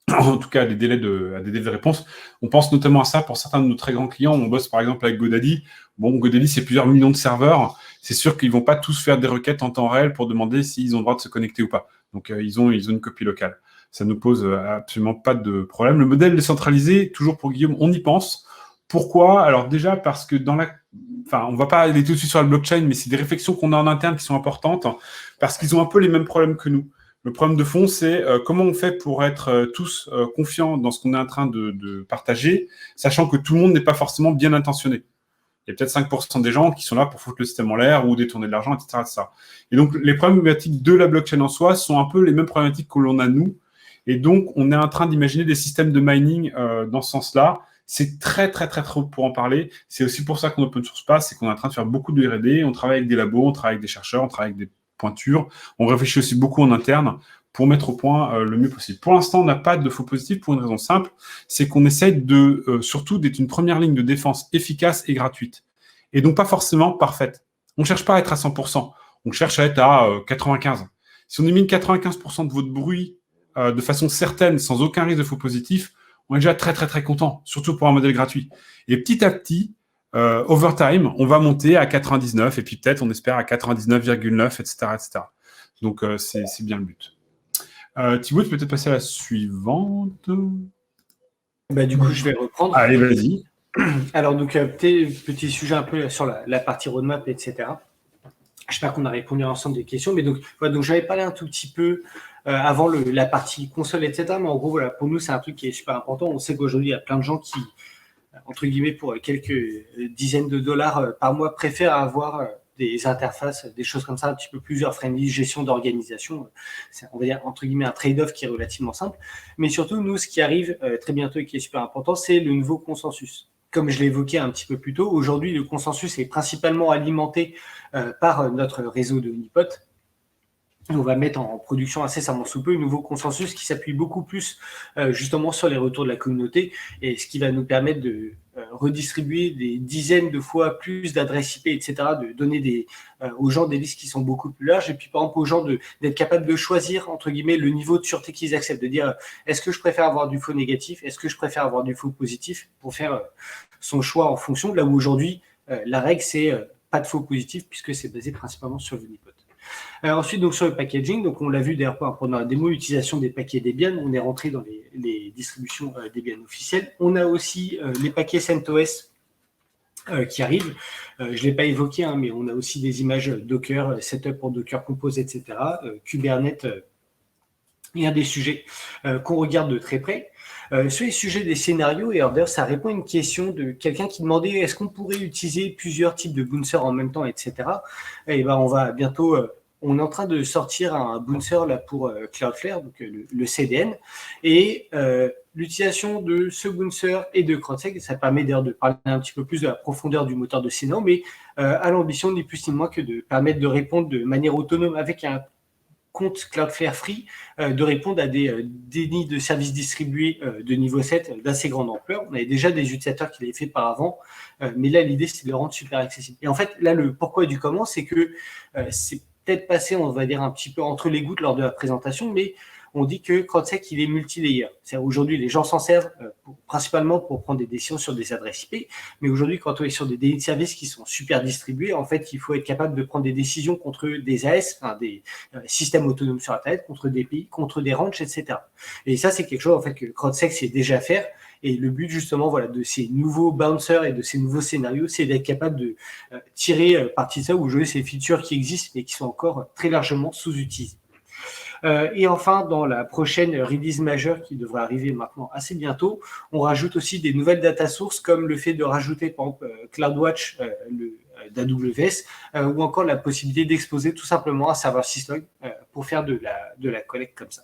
En tout cas, à des délais de réponse. On pense notamment à ça pour certains de nos très grands clients. On bosse par exemple avec GoDaddy. Bon, GoDaddy, c'est plusieurs millions de serveurs. C'est sûr qu'ils vont pas tous faire des requêtes en temps réel pour demander s'ils ont le droit de se connecter ou pas. Donc, ils ont une copie locale. Ça ne pose absolument pas de problème. Le modèle décentralisé, toujours pour Guillaume, on y pense. Pourquoi? Alors déjà, parce que on va pas aller tout de suite sur la blockchain, mais c'est des réflexions qu'on a en interne qui sont importantes, parce qu'ils ont un peu les mêmes problèmes que nous. Le problème de fond, c'est comment on fait pour être tous confiants dans ce qu'on est en train de partager, sachant que tout le monde n'est pas forcément bien intentionné. Il y a peut-être 5% des gens qui sont là pour foutre le système en l'air ou détourner de l'argent, etc., etc. Et donc, les problématiques de la blockchain en soi sont un peu les mêmes problématiques que l'on a nous. Et donc, on est en train d'imaginer des systèmes de mining dans ce sens-là. C'est très, très, très trop pour en parler. C'est aussi pour ça qu'on open source pas, c'est qu'on est en train de faire beaucoup de R&D. On travaille avec des labos, on travaille avec des chercheurs, on travaille avec des pointures. On réfléchit aussi beaucoup en interne pour mettre au point le mieux possible. Pour l'instant, on n'a pas de faux positifs pour une raison simple, c'est qu'on essaye surtout d'être une première ligne de défense efficace et gratuite. Et donc pas forcément parfaite. On ne cherche pas à être à 100%, on cherche à être à 95%. Si on élimine 95% de votre bruit de façon certaine, sans aucun risque de faux positif, on est déjà très très très content, surtout pour un modèle gratuit. Et petit à petit, over time, on va monter à 99, et puis peut-être, on espère, à 99,9, etc., etc. Donc, c'est bien le but. Thibaut, tu peux peut-être passer à la suivante. Du coup, je vais reprendre. Allez, vas-y. Alors, donc, petit sujet un peu sur la partie roadmap, etc. J'espère qu'on a répondu à l'ensemble des questions. Mais donc, voilà, donc j'avais parlé un tout petit peu avant la partie console, etc. Mais en gros, voilà, pour nous, c'est un truc qui est super important. On sait qu'aujourd'hui, il y a plein de gens qui, entre guillemets, pour quelques dizaines de dollars par mois, préfèrent avoir des interfaces, des choses comme ça, un petit peu plus user-friendly, gestion d'organisation. C'est, on va dire, entre guillemets, un trade-off qui est relativement simple. Mais surtout, nous, ce qui arrive très bientôt et qui est super important, c'est le nouveau consensus. Comme je l'ai évoqué un petit peu plus tôt, aujourd'hui, le consensus est principalement alimenté par notre réseau de Honeypot. On va mettre en production incessamment sous peu un nouveau consensus qui s'appuie beaucoup plus justement sur les retours de la communauté et ce qui va nous permettre de redistribuer des dizaines de fois plus d'adresses IP, etc., de donner aux gens des listes qui sont beaucoup plus larges et puis par exemple aux gens d'être capables de choisir entre guillemets le niveau de sûreté qu'ils acceptent, de dire est-ce que je préfère avoir du faux négatif, est-ce que je préfère avoir du faux positif pour faire son choix en fonction, là où aujourd'hui la règle c'est pas de faux positif puisque c'est basé principalement sur le Honeypot. Ensuite, donc sur le packaging, donc on l'a vu d'ailleurs pendant la démo, l'utilisation des paquets Debian, on est rentré dans les distributions Debian officielles. On a aussi les paquets CentOS qui arrivent. Je ne l'ai pas évoqué, hein, mais on a aussi des images Docker, setup pour Docker Compose, etc. Kubernetes, il y a des sujets qu'on regarde de très près. Sur les sujets des scénarios, et d'ailleurs ça répond à une question de quelqu'un qui demandait est-ce qu'on pourrait utiliser plusieurs types de bouncer en même temps, etc. Et on va bientôt... on est en train de sortir un bouncer là pour Cloudflare, donc le CDN, et l'utilisation de ce bouncer et de CrowdSec, ça permet d'ailleurs de parler un petit peu plus de la profondeur du moteur de scénario, mais à l'ambition ni plus ni moins que de permettre de répondre de manière autonome avec un compte Cloudflare Free, de répondre à des dénis de services distribués de niveau 7 d'assez grande ampleur. On avait déjà des utilisateurs qui l'avaient fait par avant, mais là, l'idée, c'est de le rendre super accessible. Et en fait, là, le pourquoi du comment, c'est que c'est peut-être passé, on va dire, un petit peu entre les gouttes lors de la présentation, mais on dit que CrowdSec, il est multi-layer. C'est-à-dire aujourd'hui, les gens s'en servent principalement pour prendre des décisions sur des adresses IP, mais aujourd'hui, quand on est sur des dénis de services qui sont super distribués, en fait, il faut être capable de prendre des décisions contre des AS, enfin, des systèmes autonomes sur Internet, contre des pays, contre des ranchs, etc. Et ça, c'est quelque chose, en fait, que CrowdSec sait déjà faire. Et le but, justement, voilà, de ces nouveaux bouncers et de ces nouveaux scénarios, c'est d'être capable de tirer parti de ça ou jouer ces features qui existent, mais qui sont encore très largement sous-utilisées. Et enfin, dans la prochaine release majeure qui devrait arriver maintenant assez bientôt, on rajoute aussi des nouvelles data sources comme le fait de rajouter par exemple CloudWatch d'AWS ou encore la possibilité d'exposer tout simplement un serveur syslog pour faire de la collecte comme ça.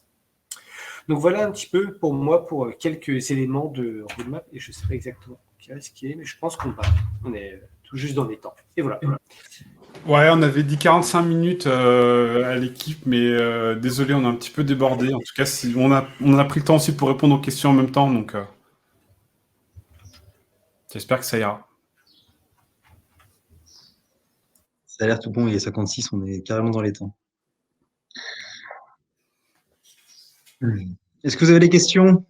Donc voilà un petit peu pour moi pour quelques éléments de roadmap et je ne sais pas exactement ce qui est, mais je pense on est tout juste dans les temps. Et voilà. Ouais, on avait dit 45 minutes à l'équipe, mais désolé, on a un petit peu débordé. En tout cas, on a pris le temps aussi pour répondre aux questions en même temps, donc j'espère que ça ira. Ça a l'air tout bon, il est 56, on est carrément dans les temps. Est-ce que vous avez des questions?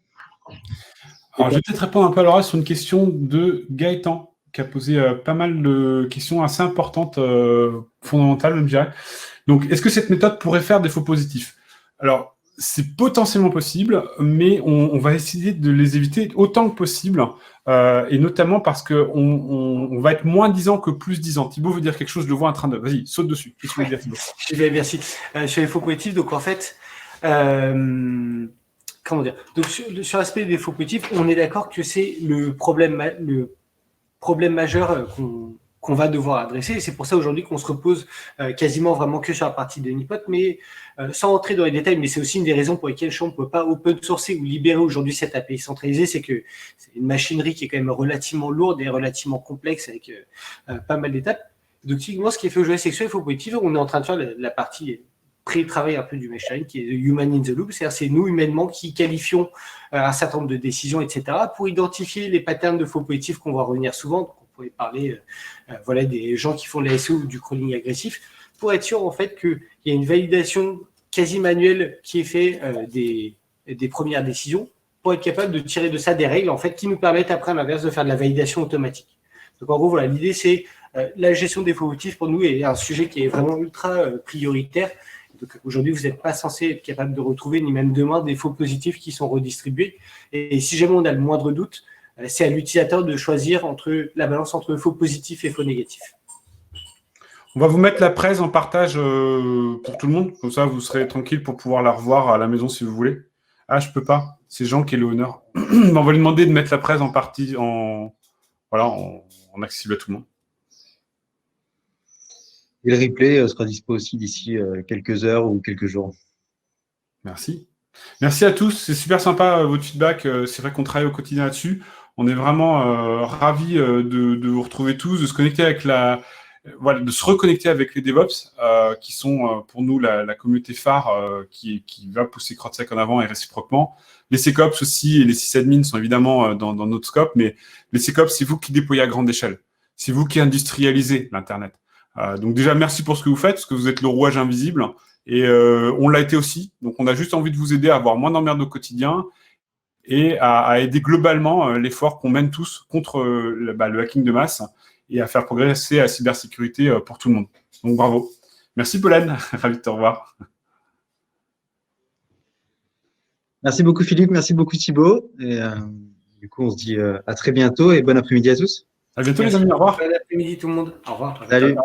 Alors, je vais peut-être répondre un peu à Laura sur une question de Gaëtan, qui a posé pas mal de questions assez importantes, fondamentales, même, je dirais. Donc, est-ce que cette méthode pourrait faire des faux positifs? Alors, c'est potentiellement possible, mais on va essayer de les éviter autant que possible, et notamment parce qu'on va être moins 10 ans que plus 10 ans. Thibaut veut dire quelque chose, je le vois en train de... Vas-y, saute dessus. Qu'est-ce que tu veux dire, Thibaut? Merci. Sur les faux positifs, donc en fait... comment dire? Donc sur l'aspect des faux positifs, on est d'accord que c'est le problème majeur qu'on va devoir adresser. Et c'est pour ça aujourd'hui qu'on se repose quasiment vraiment que sur la partie de Honeypot, mais sans entrer dans les détails, mais c'est aussi une des raisons pour lesquelles on ne peut pas open sourcer ou libérer aujourd'hui cette API centralisée, c'est que c'est une machinerie qui est quand même relativement lourde et relativement complexe avec pas mal d'étapes. Donc typiquement, ce qui est fait aujourd'hui, c'est que sur les faux positifs, on est en train de faire la partie pré-travail un peu du machine qui est Human in the Loop, c'est-à-dire c'est nous humainement qui qualifions un certain nombre de décisions, etc., pour identifier les patterns de faux positifs qu'on va revenir souvent. Donc, on pourrait parler des gens qui font de la SEO ou du crawling agressif, pour être sûr en fait qu'il y a une validation quasi manuelle qui est faite des premières décisions, pour être capable de tirer de ça des règles en fait qui nous permettent après à l'inverse de faire de la validation automatique. Donc en gros voilà, l'idée c'est la gestion des faux positifs pour nous est un sujet qui est vraiment ultra prioritaire. Donc aujourd'hui, vous n'êtes pas censé être capable de retrouver, ni même demain, des faux positifs qui sont redistribués. Et si jamais on a le moindre doute, c'est à l'utilisateur de choisir la balance entre faux positifs et faux négatifs. On va vous mettre la presse en partage pour tout le monde. Comme ça, vous serez tranquille pour pouvoir la revoir à la maison si vous voulez. Ah, je peux pas. C'est Jean qui est le honneur. On va lui demander de mettre la presse en partie, en accessible à tout le monde. Et le replay sera dispo aussi d'ici quelques heures ou quelques jours. Merci. Merci à tous. C'est super sympa votre feedback. C'est vrai qu'on travaille au quotidien là-dessus. On est vraiment ravis de vous retrouver tous, de se connecter avec de se reconnecter avec les DevOps, qui sont pour nous la communauté phare qui va pousser CrowdSec en avant et réciproquement. Les SecOps aussi et les sysadmins sont évidemment dans notre scope, mais les SecOps, c'est vous qui déployez à grande échelle. C'est vous qui industrialisez l'Internet. Donc déjà, merci pour ce que vous faites, parce que vous êtes le rouage invisible, et on l'a été aussi. Donc on a juste envie de vous aider à avoir moins d'emmerdes au quotidien et à aider globalement l'effort qu'on mène tous contre le hacking de masse et à faire progresser la cybersécurité pour tout le monde. Donc bravo. Merci Pauline, ravi de te revoir. Merci beaucoup Philippe, merci beaucoup Thibaut. Et du coup, on se dit à très bientôt et bon après-midi à tous. À bientôt les amis, au revoir. Bon après-midi tout le monde. Au revoir. Salut.